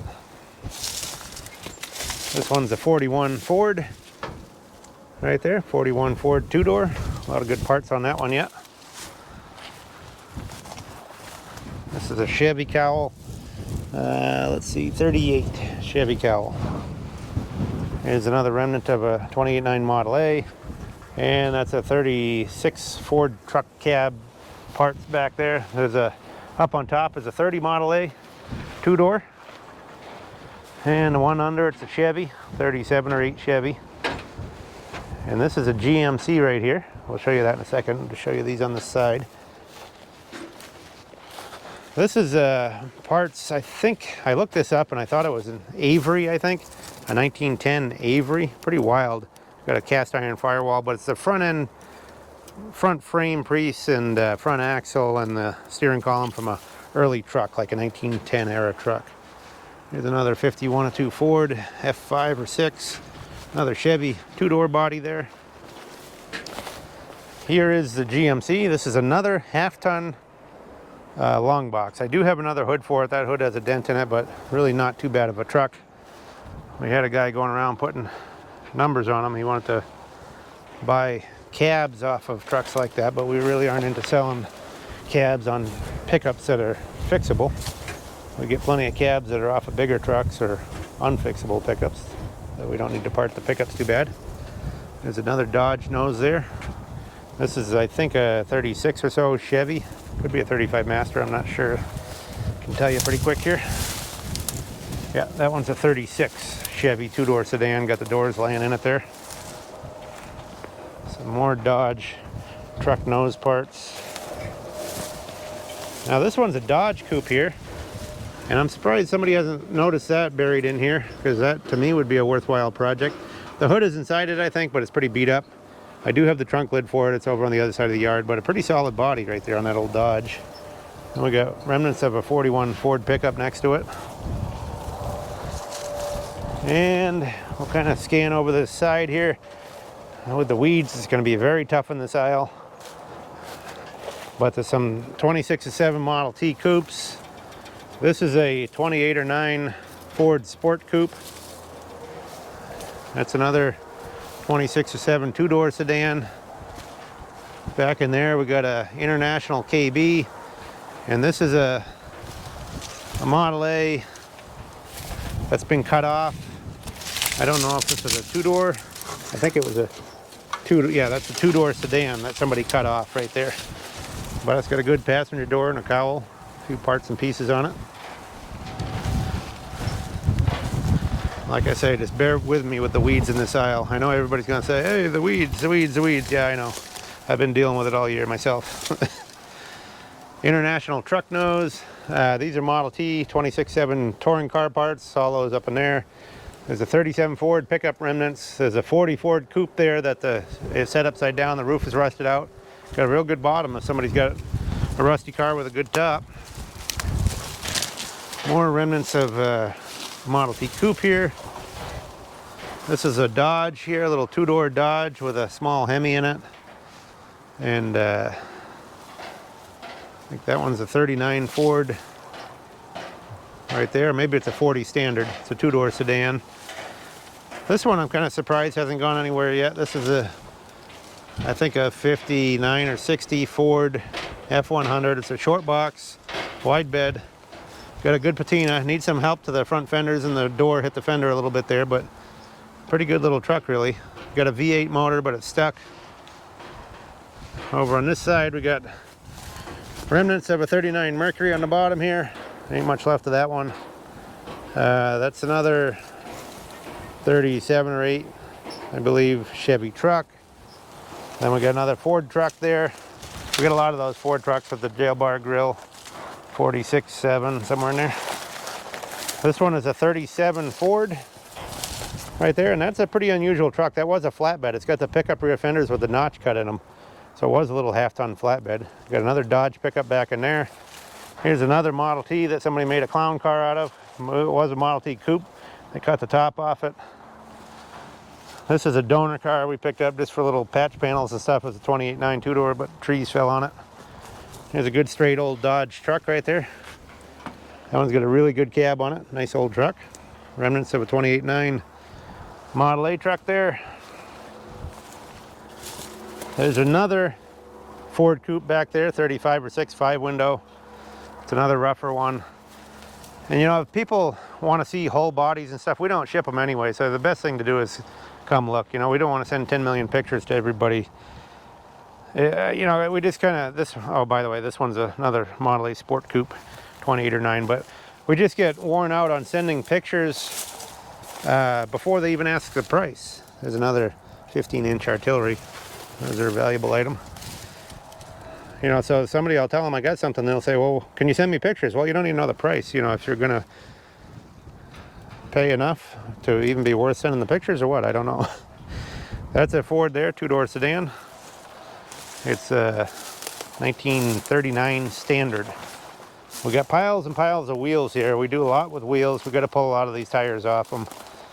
This one's a 41 Ford right there, 41 Ford 2-door. A lot of good parts on that one yet. This is a Chevy cowl. Let's see, 38 Chevy cowl. Here's another remnant of a 28.9 Model A, and that's a 36 Ford truck cab parts back there. There's a up on top is a 30 Model A 2-door, and the one under it's a Chevy 37 or 8 Chevy, and this is a GMC right here. We'll show you that in a second to show you these on the side. This is parts, I think I looked this up and I thought it was an Avery, I think a 1910 Avery. Pretty wild. Got a cast iron firewall, but it's the front frame piece and front axle and the steering column from a early truck, like a 1910 era truck. Here's another 5102 Ford F5 or 6. Another Chevy 2-door body there. Here is the GMC. This is another half-ton long box. I do have another hood for it. That hood has a dent in it, but really not too bad of a truck. We had a guy going around putting numbers on them. He wanted to buy cabs off of trucks like that, but we really aren't into selling cabs on pickups that are fixable. We get plenty of cabs that are off of bigger trucks or unfixable pickups that we don't need to part the pickups too bad. There's another Dodge nose there. This is, I think, a 36 or so Chevy. Could be a 35 Master, I'm not sure. Can tell you pretty quick here. Yeah, that one's a 36 Chevy 2-door sedan. Got the doors laying in it there. Some more Dodge truck nose parts. Now this one's a Dodge coupe here, and I'm surprised somebody hasn't noticed that buried in here, because that to me would be a worthwhile project. The hood is inside it, I think, but it's pretty beat up. I do have the trunk lid for it. It's over on the other side of the yard, but a pretty solid body right there on that old Dodge. And we got remnants of a 41 Ford pickup next to it. And we'll kind of scan over the side here. With the weeds, it's going to be very tough in this aisle. But there's some 26-7 Model T coupes. This is a 28 or 9 Ford Sport Coupe. That's another 26 or 7 2-door sedan. Back in there we got a International KB, and this is a Model A that's been cut off. I don't know if this is a 2-door. I think it was a 2. Yeah, that's a 2-door sedan that somebody cut off right there. But it's got a good passenger door and a cowl, a few parts and pieces on it. Like I say, just bear with me with the weeds in this aisle. I know everybody's gonna say, hey, the weeds, the weeds, the weeds. Yeah, I know. I've been dealing with it all year myself. International truck nose. These are Model T 26-7 touring car parts. All those up in there. There's a 37 Ford pickup remnants. There's a 40 Ford coupe there that is set upside down. The roof is rusted out. Got a real good bottom if somebody's got a rusty car with a good top. More remnants of Model T coupe here. This is a Dodge here, a little 2-door Dodge with a small Hemi in it. And I think that one's a 39 Ford right there. Maybe it's a 40 standard. It's a two-door sedan. This one I'm kind of surprised hasn't gone anywhere yet. This is I think a 59 or 60 Ford F100. It's a short box, wide bed. Got a good patina. Needs some help to the front fenders, and the door hit the fender a little bit there, but pretty good little truck really. Got a V8 motor, but it's stuck. Over on this side we got remnants of a 39 Mercury on the bottom here. Ain't much left of that one. That's another 37 or 8, I believe, Chevy truck. Then we got another Ford truck there. We got a lot of those Ford trucks with the jail bar grill. 46, 7, somewhere in there. This one is a 37 Ford right there, and that's a pretty unusual truck. That was a flatbed. It's got the pickup rear fenders with the notch cut in them. So it was a little half-ton flatbed. Got another Dodge pickup back in there. Here's another Model T that somebody made a clown car out of. It was a Model T coupe. They cut the top off it. This is a donor car we picked up just for little patch panels and stuff. It's a 28.9 two-door, but trees fell on it. Here's a good straight old Dodge truck right there. That one's got a really good cab on it. Nice old truck. Remnants of a 28.9 Model A truck there. There's another Ford coupe back there, 35 or 6, 5-window. It's another rougher one. And you know, if people want to see whole bodies and stuff, we don't ship them anyway. So the best thing to do is come look. You know, we don't want to send 10 million pictures to everybody. You know, we just kind of, this, oh, by the way, this one's another Model A Sport Coupe, 28 or 9. But we just get worn out on sending pictures before they even ask the price. There's another 15-inch artillery. Those are a valuable item. You know, so somebody, I'll tell them I got something, they'll say, well, can you send me pictures? Well, you don't even know the price. You know, if you're gonna pay enough to even be worth sending the pictures or what, I don't know. That's a Ford there, two-door sedan. It's a 1939 Standard. We got piles and piles of wheels here. We do a lot with wheels. We got to pull a lot of these tires off them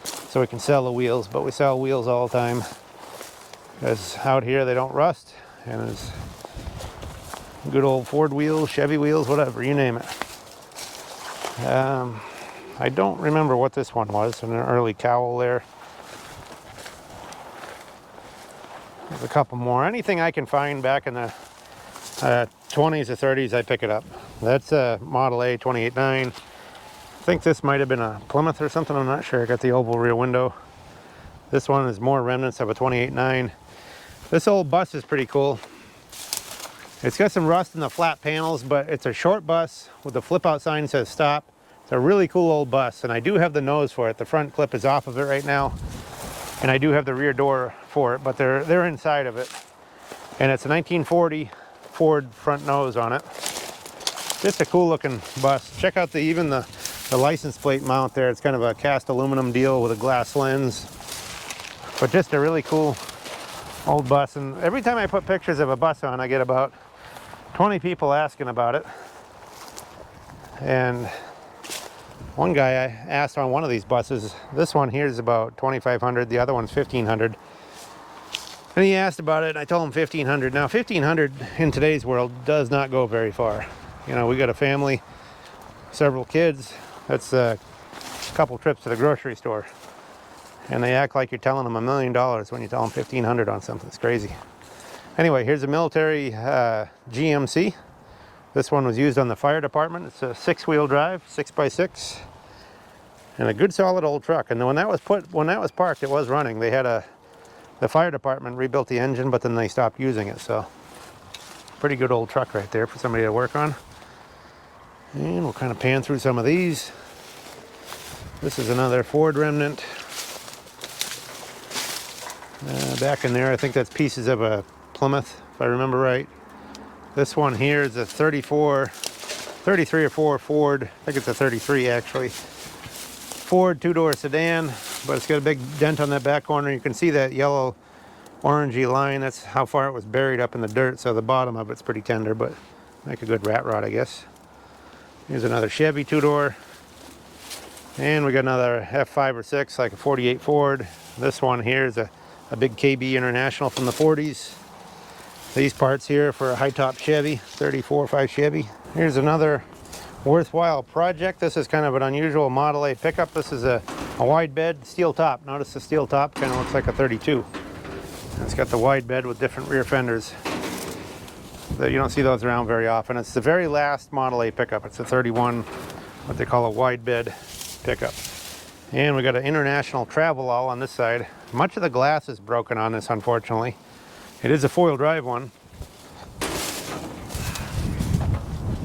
so we can sell the wheels, but we sell wheels all the time. Because out here they don't rust, and it's good old Ford wheels, Chevy wheels, whatever, you name it. I don't remember what this one was, an early cowl there. There's a couple more. Anything I can find back in the 20s or 30s, I pick it up. That's a Model A 28.9. I think this might have been a Plymouth or something, I'm not sure. I got the oval rear window. This one is more remnants of a 28.9. This old bus is pretty cool. It's got some rust in the flat panels, but it's a short bus with the flip out sign that says stop. It's a really cool old bus, and I do have the nose for it. The front clip is off of it right now, and I do have the rear door for it, but they're inside of it. And it's a 1940 Ford front nose on it. Just a cool looking bus. Check out even the license plate mount there. It's kind of a cast aluminum deal with a glass lens, but just a really cool old bus. And every time I put pictures of a bus on, I get about 20 people asking about it. And one guy I asked on one of these buses, this one here is about 2,500, the other one's 1,500. And he asked about it, and I told him 1,500. Now 1,500 in today's world does not go very far. You know, we got a family, several kids. That's a couple trips to the grocery store. And they act like you're telling them $1 million when you tell them 1,500 on something. It's crazy. Anyway, here's a military GMC. This one was used on the fire department. It's a 6-wheel drive, 6x6, and a good solid old truck. And when that was parked, it was running. They had the fire department rebuilt the engine, but then they stopped using it. So, pretty good old truck right there for somebody to work on. And we'll kind of pan through some of these. This is another Ford remnant. Back in there, I think that's pieces of a Plymouth, if I remember right. This one here is a 33 or 4 Ford. I think it's a 33 actually. Ford two-door sedan, but it's got a big dent on that back corner. You can see that yellow orangey line. That's how far it was buried up in the dirt, so the bottom of it's pretty tender, but make a good rat rod, I guess. Here's another Chevy two-door. And we got another F5 or 6, like a 48 Ford. This one here is a big KB International from the 40s. These parts here for a high-top Chevy, 34 or 5 Chevy. Here's another worthwhile project. This is kind of an unusual Model A pickup. This is a wide bed, steel top. Notice the steel top kind of looks like a 32. It's got the wide bed with different rear fenders. You don't see those around very often. It's the very last Model A pickup. It's a 31, what they call a wide bed pickup. And we got an international travel all on this side. Much of the glass is broken on this, unfortunately. It is a four-wheel drive one.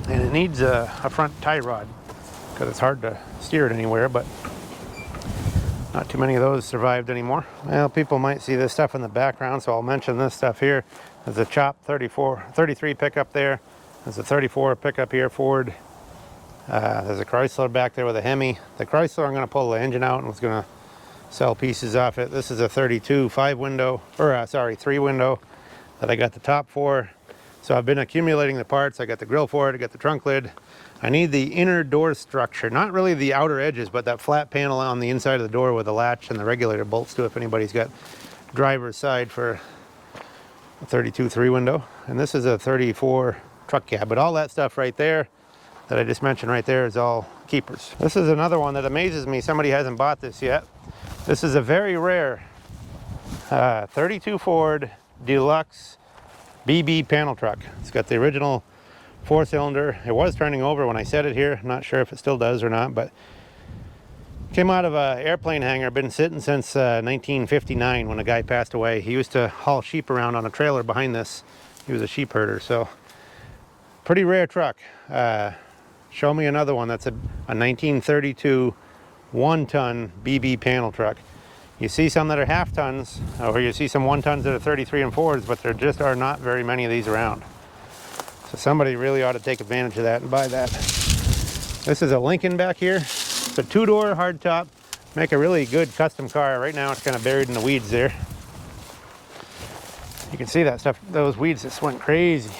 And it needs a front tie rod because it's hard to steer it anywhere, but not too many of those survived anymore. Well, people might see this stuff in the background, so I'll mention this stuff here. There's a Chop 33 pickup there. There's a 34 pickup here, Ford. There's a Chrysler back there with a Hemi. The Chrysler, I'm going to pull the engine out and was going to sell pieces off it. This is a 32 3 window that I got the top for. So I've been accumulating the parts. I got the grill for it. I got the trunk lid. I need the inner door structure, not really the outer edges, but that flat panel on the inside of the door with the latch and the regulator bolts to it if anybody's got driver's side for a 32 3 window. And this is a 34 truck cab, but all that stuff right there that I just mentioned right there is all keepers. This is another one that amazes me. Somebody hasn't bought this yet. This is a very rare 32 Ford Deluxe BB panel truck. It's got the original 4-cylinder. It was turning over when I set it here. I'm not sure if it still does or not, but came out of an airplane hangar. Been sitting since 1959 when a guy passed away. He used to haul sheep around on a trailer behind this. He was a sheep herder, so pretty rare truck. Show me another one that's a 1932 1-ton BB panel truck. You see some that are half tons, or you see some 1-tons that are 33 and 4s, but there just are not very many of these around. So somebody really ought to take advantage of that and buy that. This is a Lincoln back here. It's a 2-door hardtop. Make a really good custom car. Right now it's kind of buried in the weeds there. You can see that stuff, those weeds just went crazy.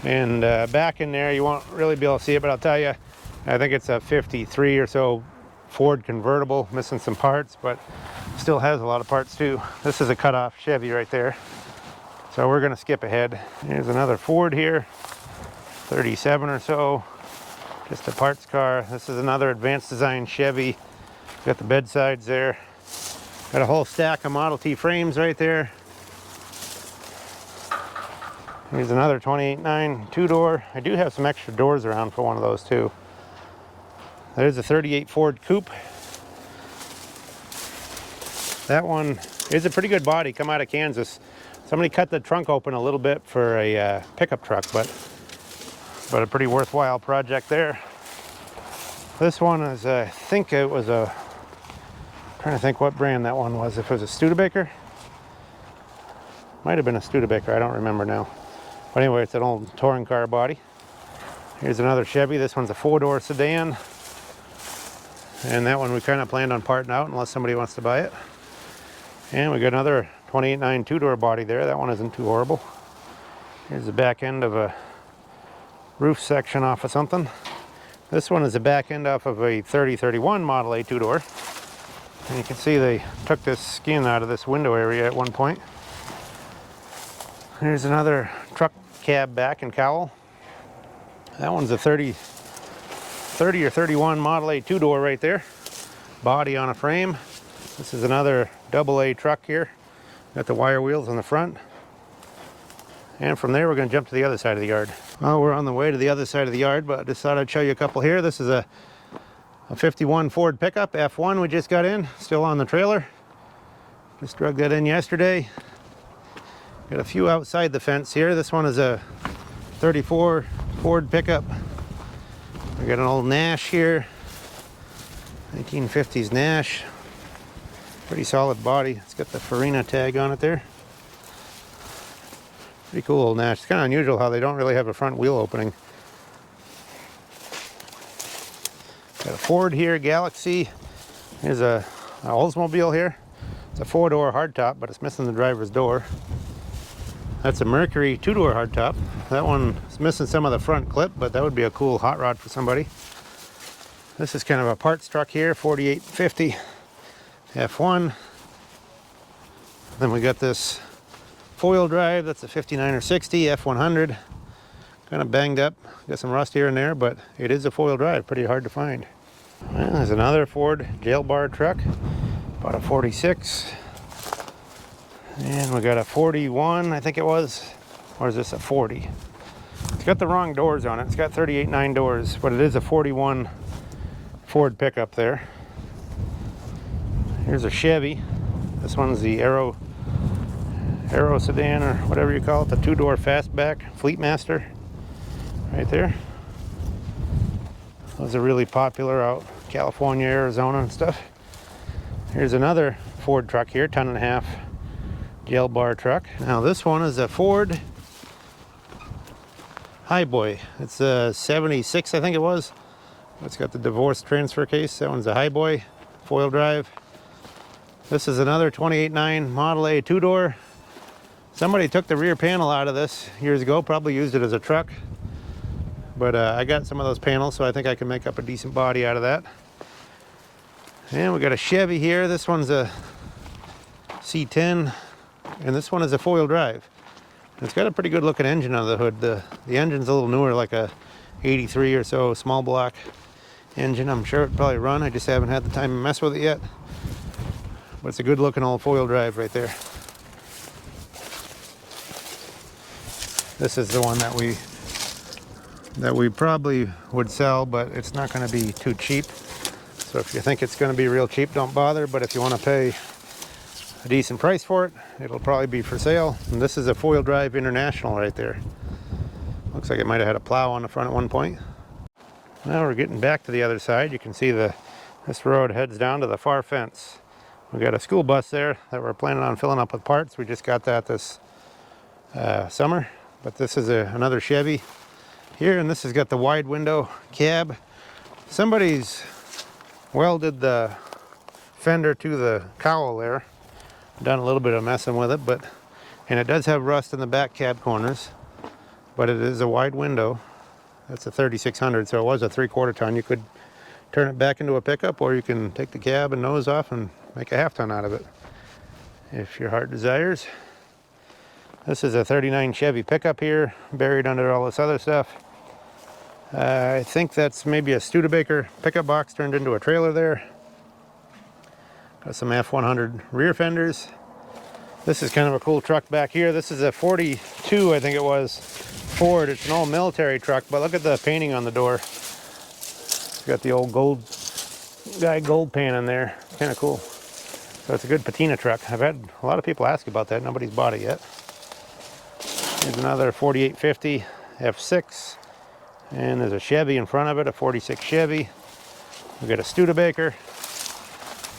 And back in there, you won't really be able to see it, but I'll tell you, I think it's a 53 or so Ford convertible, missing some parts, but still has a lot of parts too. This is a cut-off Chevy right there. So we're gonna skip ahead. Here's another Ford here, 37 or so, just a parts car. This is another advanced design Chevy. Got the bedsides there. Got a whole stack of Model T frames right there. Here's another 28.9 2-door. I do have some extra doors around for one of those too. There's a 38 Ford Coupe. That one is a pretty good body, come out of Kansas. Somebody cut the trunk open a little bit for a pickup truck, but a pretty worthwhile project there. This one is, I think it was a, I'm trying to think what brand that one was. If it was a Studebaker? Might have been a Studebaker, I don't remember now. But anyway, it's an old touring car body. Here's another Chevy. This one's a 4-door sedan. And that one we kind of planned on parting out unless somebody wants to buy it. And we got another 28.9 2-door body there. That one isn't too horrible. Here's the back end of a roof section off of something. This one is the back end off of a 3031 Model A 2-door. And you can see they took this skin out of this window area at one point. Here's another truck cab back and cowl. That one's a 30 or 31 Model A 2-door right there. Body on a frame. This is another AA truck here. Got the wire wheels on the front. And from there we're going to jump to the other side of the yard. Well, we're on the way to the other side of the yard, but I just thought I'd show you a couple here. This is a 51 Ford pickup, F1 we just got in. Still on the trailer. Just drug that in yesterday. Got a few outside the fence here. This one is a 34 Ford pickup. We got an old Nash here, 1950s Nash. Pretty solid body. It's got the Farina tag on it there. Pretty cool old Nash. It's kind of unusual how they don't really have a front wheel opening. Got a Ford here, Galaxy. Here's a Oldsmobile here. It's a 4-door hardtop, but it's missing the driver's door. That's a Mercury 2-door hardtop. That one is missing some of the front clip, but that would be a cool hot rod for somebody. This is kind of a parts truck here, 4850 F1. Then we got this 4-wheel drive. That's a 59 or 60 F100. Kind of banged up, got some rust here and there, but it is a four-wheel drive, pretty hard to find. Well, there's another Ford jail bar truck, about a 46. And we got a 41, I think it was, or is this a 40? It's got the wrong doors on it. It's got 38.9 doors, but it is a 41 Ford pickup there. Here's a Chevy. This one's the Aero sedan, or whatever you call it, the two-door fastback Fleetmaster, right there. Those are really popular out California, Arizona, and stuff. Here's another Ford truck here, 10.5 jail bar truck. Now this one is a Ford Highboy. It's a 76, I think it was. It's got the divorce transfer case. That one's a Highboy, four-wheel drive. This is another 28.9 Model A two-door. Somebody took the rear panel out of this years ago, probably used it as a truck. But I got some of those panels, so I think I can make up a decent body out of that. And we got a Chevy here. This one's a C10, and this one is a four-wheel drive. It's got a pretty good looking engine under the hood. The engine's a little newer, like a 83 or so small block engine. I'm sure it'd probably run. I just haven't had the time to mess with it yet. But it's a good looking old four-wheel drive right there. This is the one that we probably would sell, but it's not going to be too cheap. So if you think it's going to be real cheap, don't bother. But if you want to pay a decent price for it, it'll probably be for sale. And this is a four-wheel drive International right there. Looks like it might have had a plow on the front at one point. Now we're getting back to the other side. You can see this road heads down to the far fence. We got a school bus there that we're planning on filling up with parts. We just got that this summer. But this is another Chevy here, and this has got the wide window cab. Somebody's welded the fender to the cowl there. Done a little bit of messing with it, and it does have rust in the back cab corners, but it is a wide window. That's a 3600, so it was a 3/4 ton. You could turn it back into a pickup, or you can take the cab and nose off and make a half ton out of it, if your heart desires. This is a 39 Chevy pickup here, buried under all this other stuff. I think that's maybe a Studebaker pickup box turned into a trailer there. Got some F100 rear fenders. This is kind of a cool truck back here. This is a 42, I think it was, Ford. It's an old military truck, but look at the painting on the door. It's got the old gold pan in there. Kind of cool. So it's a good patina truck. I've had a lot of people ask about that. Nobody's bought it yet. Here's another 4850 F6. And there's a Chevy in front of it, a 46 Chevy. We got a Studebaker.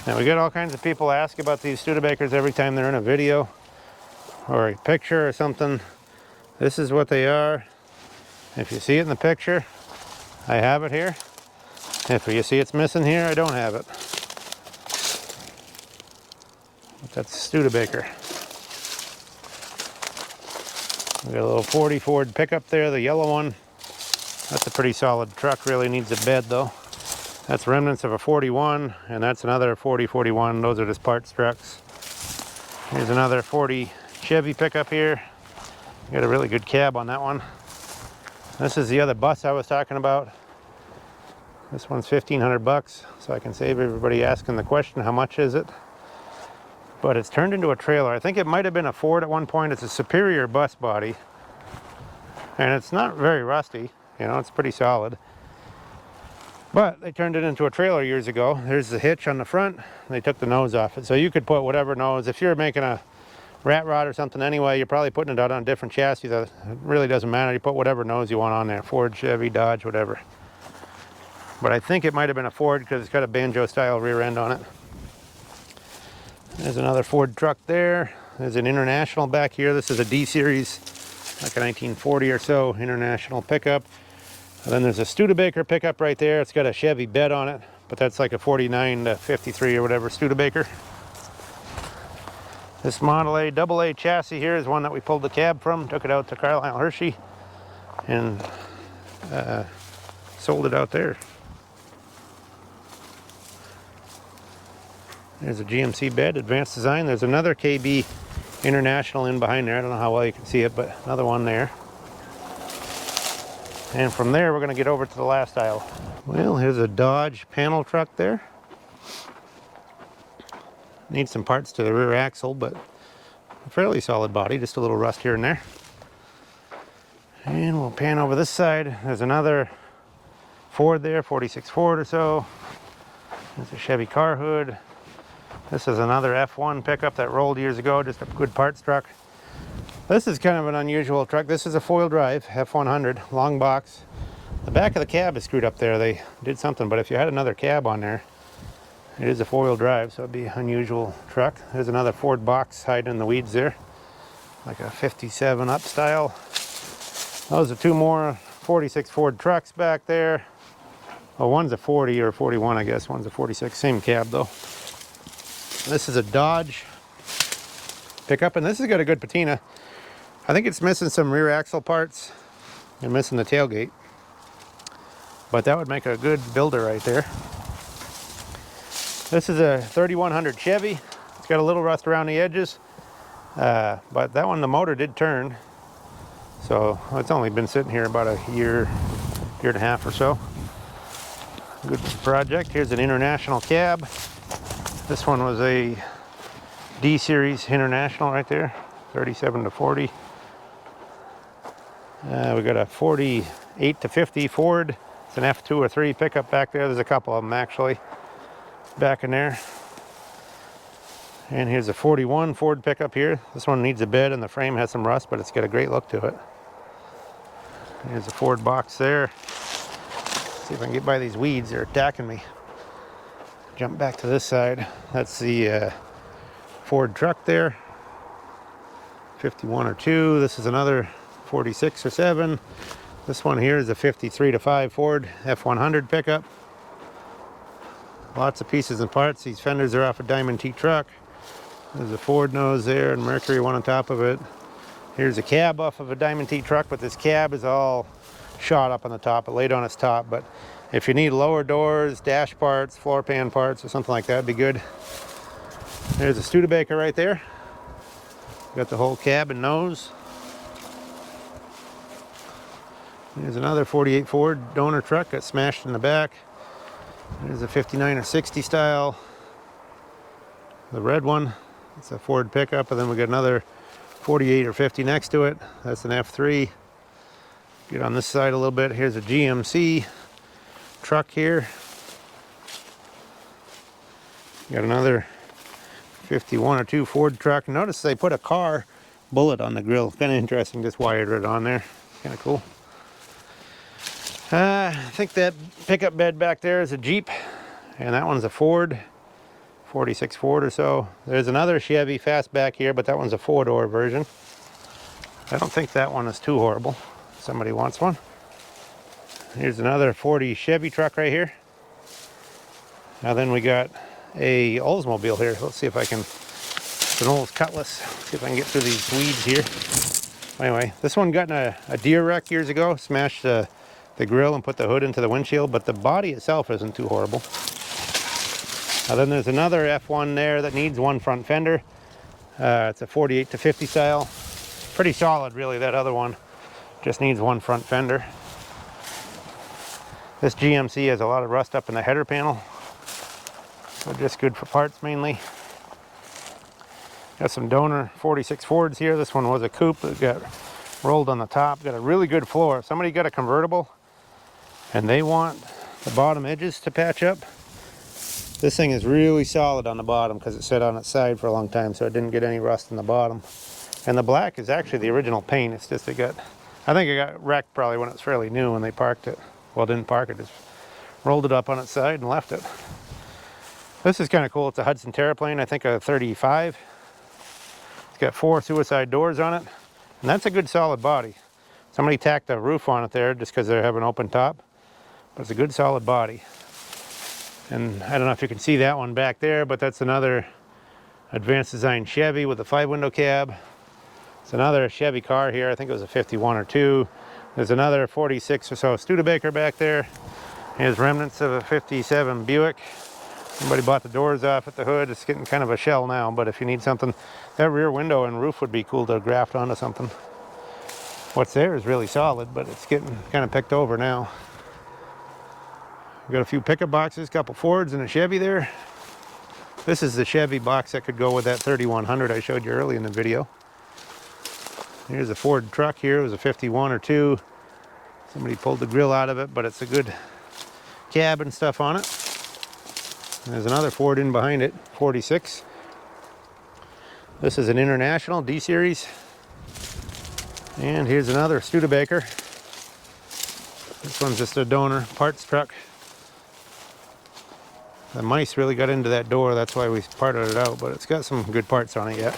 Now we get all kinds of people ask about these Studebakers every time they're in a video or a picture or something. This is what they are. If you see it in the picture, I have it here. If you see it's missing here, I don't have it. But that's Studebaker. We got a little 40 Ford pickup there, the yellow one. That's a pretty solid truck, really needs a bed though. That's remnants of a 41, and that's another 4041. Those are just parts trucks. Here's another 40 Chevy pickup here. Got a really good cab on that one. This is the other bus I was talking about. This one's $1,500, so I can save everybody asking the question, how much is it? But it's turned into a trailer. I think it might have been a Ford at one point. It's a Superior bus body, and it's not very rusty. You know, it's pretty solid. But they turned it into a trailer years ago. There's the hitch on the front. They took the nose off it. So you could put whatever nose. If you're making a rat rod or something anyway, you're probably putting it out on a different chassis. It really doesn't matter. You put whatever nose you want on there. Ford, Chevy, Dodge, whatever. But I think it might have been a Ford because it's got a banjo style rear end on it. There's another Ford truck there. There's an International back here. This is a D series, like a 1940 or so International pickup. And then there's a Studebaker pickup right there. It's got a Chevy bed on it, but that's like a 49 to 53 or whatever Studebaker. This Model A AA chassis here is one that we pulled the cab from, took it out to Carlisle Hershey, and sold it out there. There's a GMC bed, advanced design. There's another KB International in behind there. I don't know how well you can see it, but another one there. And from there, we're going to get over to the last aisle. Well, here's a Dodge panel truck there. Needs some parts to the rear axle, but a fairly solid body, just a little rust here and there. And we'll pan over this side. There's another Ford there, 46 Ford or so. There's a Chevy car hood. This is another F1 pickup that rolled years ago, just a good parts truck. This is kind of an unusual truck. This is a four-wheel drive, F100, long box. The back of the cab is screwed up there. They did something, but if you had another cab on there, it is a four-wheel drive, so it'd be an unusual truck. There's another Ford box hiding in the weeds there, like a 57 up style. Those are two more 46 Ford trucks back there. Well, one's a 40 or 41, I guess. One's a 46, same cab though. This is a Dodge pickup, and this has got a good patina. I think it's missing some rear axle parts and missing the tailgate, but that would make a good builder right there. This is a 3100 Chevy. It's got a little rust around the edges, but that one, the motor did turn. So it's only been sitting here about a year and a half or so. Good project. Here's an International cab. This one was a D Series International right there, 37 to 40. We got a 48 to 50 Ford. It's an F2 or 3 pickup back there. There's a couple of them actually back in there. And here's a 41 Ford pickup here. This one needs a bed and the frame has some rust, but it's got a great look to it. Here's a Ford box there. Let's see if I can get by these weeds. They're attacking me. Jump back to this side. That's the Ford truck there. 51 or 2. This is another 46 or 7. This one here is a 53 to 5 Ford F100 pickup. Lots of pieces and parts. These fenders are off a Diamond T truck. There's a Ford nose there and Mercury one on top of it. Here's a cab off of a Diamond T truck, but this cab is all shot up on the top. It laid on its top, but if you need lower doors, dash parts, floor pan parts, or something like that, it'd be good. There's a Studebaker right there. Got the whole cab and nose. There's another 48 Ford donor truck, got smashed in the back. There's a 59 or 60 style. The red one, it's a Ford pickup, and then we got another 48 or 50 next to it. That's an F3. Get on this side a little bit. Here's a GMC truck here. Got another 51 or 2 Ford truck. Notice they put a car bullet on the grill. Kind of interesting, just wired it on there. Kind of cool. I think that pickup bed back there is a Jeep, and that one's a Ford, 46 Ford or so. There's another Chevy fastback here, but that one's a 4-door version. I don't think that one is too horrible. Somebody wants one. Here's another 40 Chevy truck right here. Now then we got a Oldsmobile here. Let's see if I can, it's an Olds Cutlass. See if I can get through these weeds here. Anyway, this one got in a deer wreck years ago. Smashed the grill and put the hood into the windshield, but the body itself isn't too horrible. Now then there's another F1 there that needs one front fender. It's a 48 to 50 style. Pretty solid really, that other one. Just needs one front fender. This GMC has a lot of rust up in the header panel. So just good for parts mainly. Got some donor 46 Fords here. This one was a coupe that got rolled on the top. Got a really good floor. If somebody got a convertible and they want the bottom edges to patch up, this thing is really solid on the bottom because it sat on its side for a long time, so it didn't get any rust in the bottom. And the black is actually the original paint. It's just I think it got wrecked probably when it was fairly new when they parked it. Well, didn't park it, just rolled it up on its side and left it. This is kind of cool. It's a Hudson Terraplane, I think a 35. It's got 4 suicide doors on it, and that's a good solid body. Somebody tacked a roof on it there just because they have an open top, but it's a good solid body. And I don't know if you can see that one back there, but that's another advanced design Chevy with a 5-window cab. It's another Chevy car here. I think it was a 51 or 2. There's another 46 or so Studebaker back there. Here's remnants of a 57 Buick. Somebody bought the doors off at the hood. It's getting kind of a shell now, but if you need something, that rear window and roof would be cool to graft onto something. what's there is really solid, but it's getting kind of picked over now. We've got a few pickup boxes, a couple Fords and a Chevy there. This is the Chevy box that could go with that 3100 I showed you early in the video. Here's a Ford truck here. It was a 51 or 2. Somebody pulled the grill out of it, but it's a good cab and stuff on it. There's another Ford in behind it, 46. This is an International D-Series. And here's another Studebaker. This one's just a donor parts truck. The mice really got into that door, that's why we parted it out, but it's got some good parts on it yet.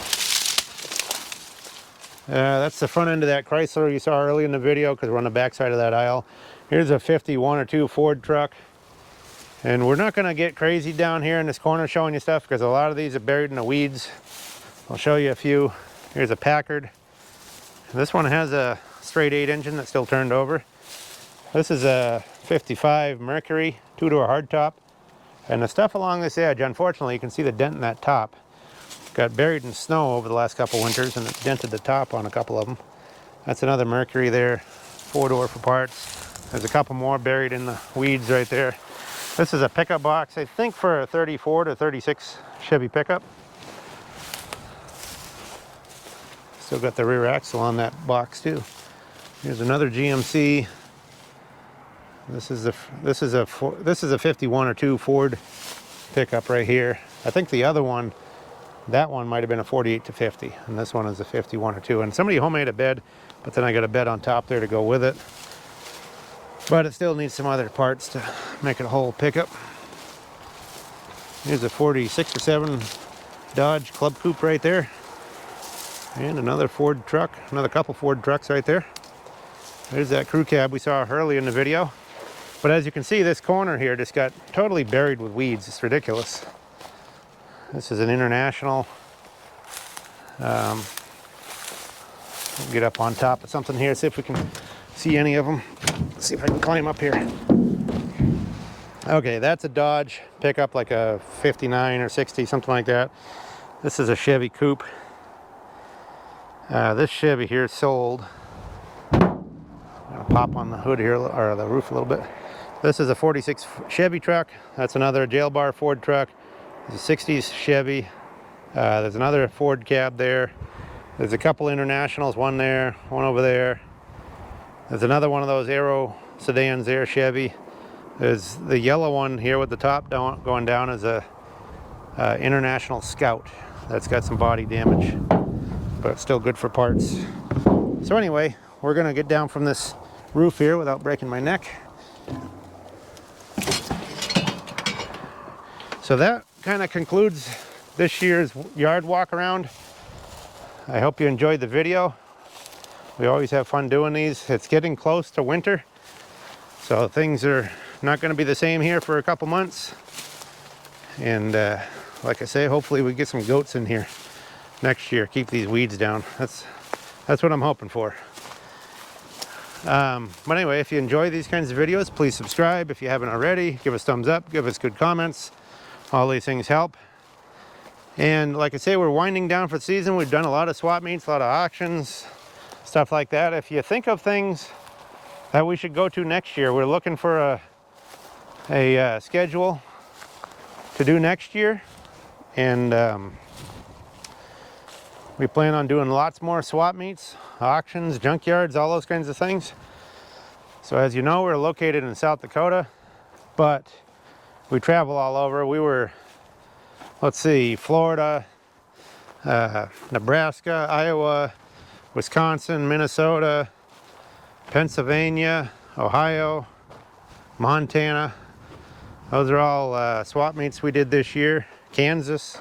That's the front end of that Chrysler you saw early in the video, because we're on the back side of that aisle. Here's a 51 or 2 Ford truck. And we're not going to get crazy down here in this corner showing you stuff, because a lot of these are buried in the weeds. I'll show you a few. Here's a Packard. This one has a straight 8 engine that's still turned over. This is a 55 Mercury 2-door hardtop. And the stuff along this edge, unfortunately, you can see the dent in that top. Got buried in snow over the last couple winters, and it dented the top on a couple of them. That's another Mercury there, 4-door for parts. There's a couple more buried in the weeds right there. This is a pickup box, I think for a 34 to 36 Chevy pickup. Still got the rear axle on that box too. Here's another GMC. This is a 51 or 2 Ford pickup right here. I think the other one, that one might have been a 48 to 50, and this one is a 51 or 2. And somebody homemade a bed, but then I got a bed on top there to go with it. But it still needs some other parts to make it a whole pickup. Here's a 46 or 7 Dodge Club Coupe right there. And another Ford truck, another couple Ford trucks right there. There's that crew cab we saw early in the video. But as you can see, this corner here just got totally buried with weeds. It's ridiculous. This is an International. Get up on top of something here, see if we can see any of them. Let's see if I can climb up here. Okay, that's a Dodge pickup, like a 59 or 60, something like that. This is a Chevy coupe. This Chevy here sold. I'm gonna pop on the hood here, or the roof a little bit. This is a 46 Chevy truck. That's another jail bar Ford truck. There's a 60s Chevy. There's another Ford cab there. There's a couple Internationals, one there, one over there. There's another one of those Aero sedans there, Chevy. There's the yellow one here with the top going down is a International Scout. That's got some body damage, but it's still good for parts. So anyway, we're gonna get down from this roof here without breaking my neck. So that kind of concludes this year's yard walk around. I hope you enjoyed the video. We always have fun doing these. It's getting close to winter, so things are not going to be the same here for a couple months. And like I say, hopefully we get some goats in here next year, keep these weeds down. That's what I'm hoping for. But anyway, if you enjoy these kinds of videos, please subscribe. If you haven't already, give us thumbs up, give us good comments. All these things help. And like I say, we're winding down for the season. We've done a lot of swap meets, a lot of auctions, stuff like that. If you think of things that we should go to next year, we're looking for a schedule to do next year. And we plan on doing lots more swap meets, auctions, junkyards, all those kinds of things. So as you know, we're located in South Dakota, but we travel all over. We were, let's see, Florida, Nebraska, Iowa, Wisconsin, Minnesota, Pennsylvania, Ohio, Montana. Those are all swap meets we did this year. Kansas.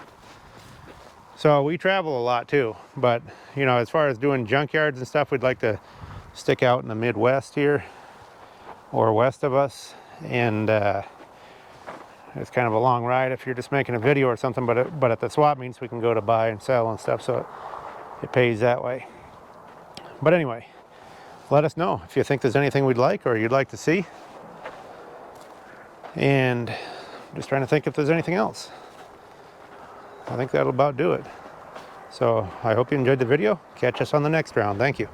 So we travel a lot too. But, you know, as far as doing junkyards and stuff, we'd like to stick out in the Midwest here or west of us. And it's kind of a long ride if you're just making a video or something, but at the swap meets we can go to buy and sell and stuff, so it pays that way. But anyway, let us know if you think there's anything we'd like or you'd like to see. And I'm just trying to think if there's anything else. I think that'll about do it. So I hope you enjoyed the video. Catch us on the next round. Thank you.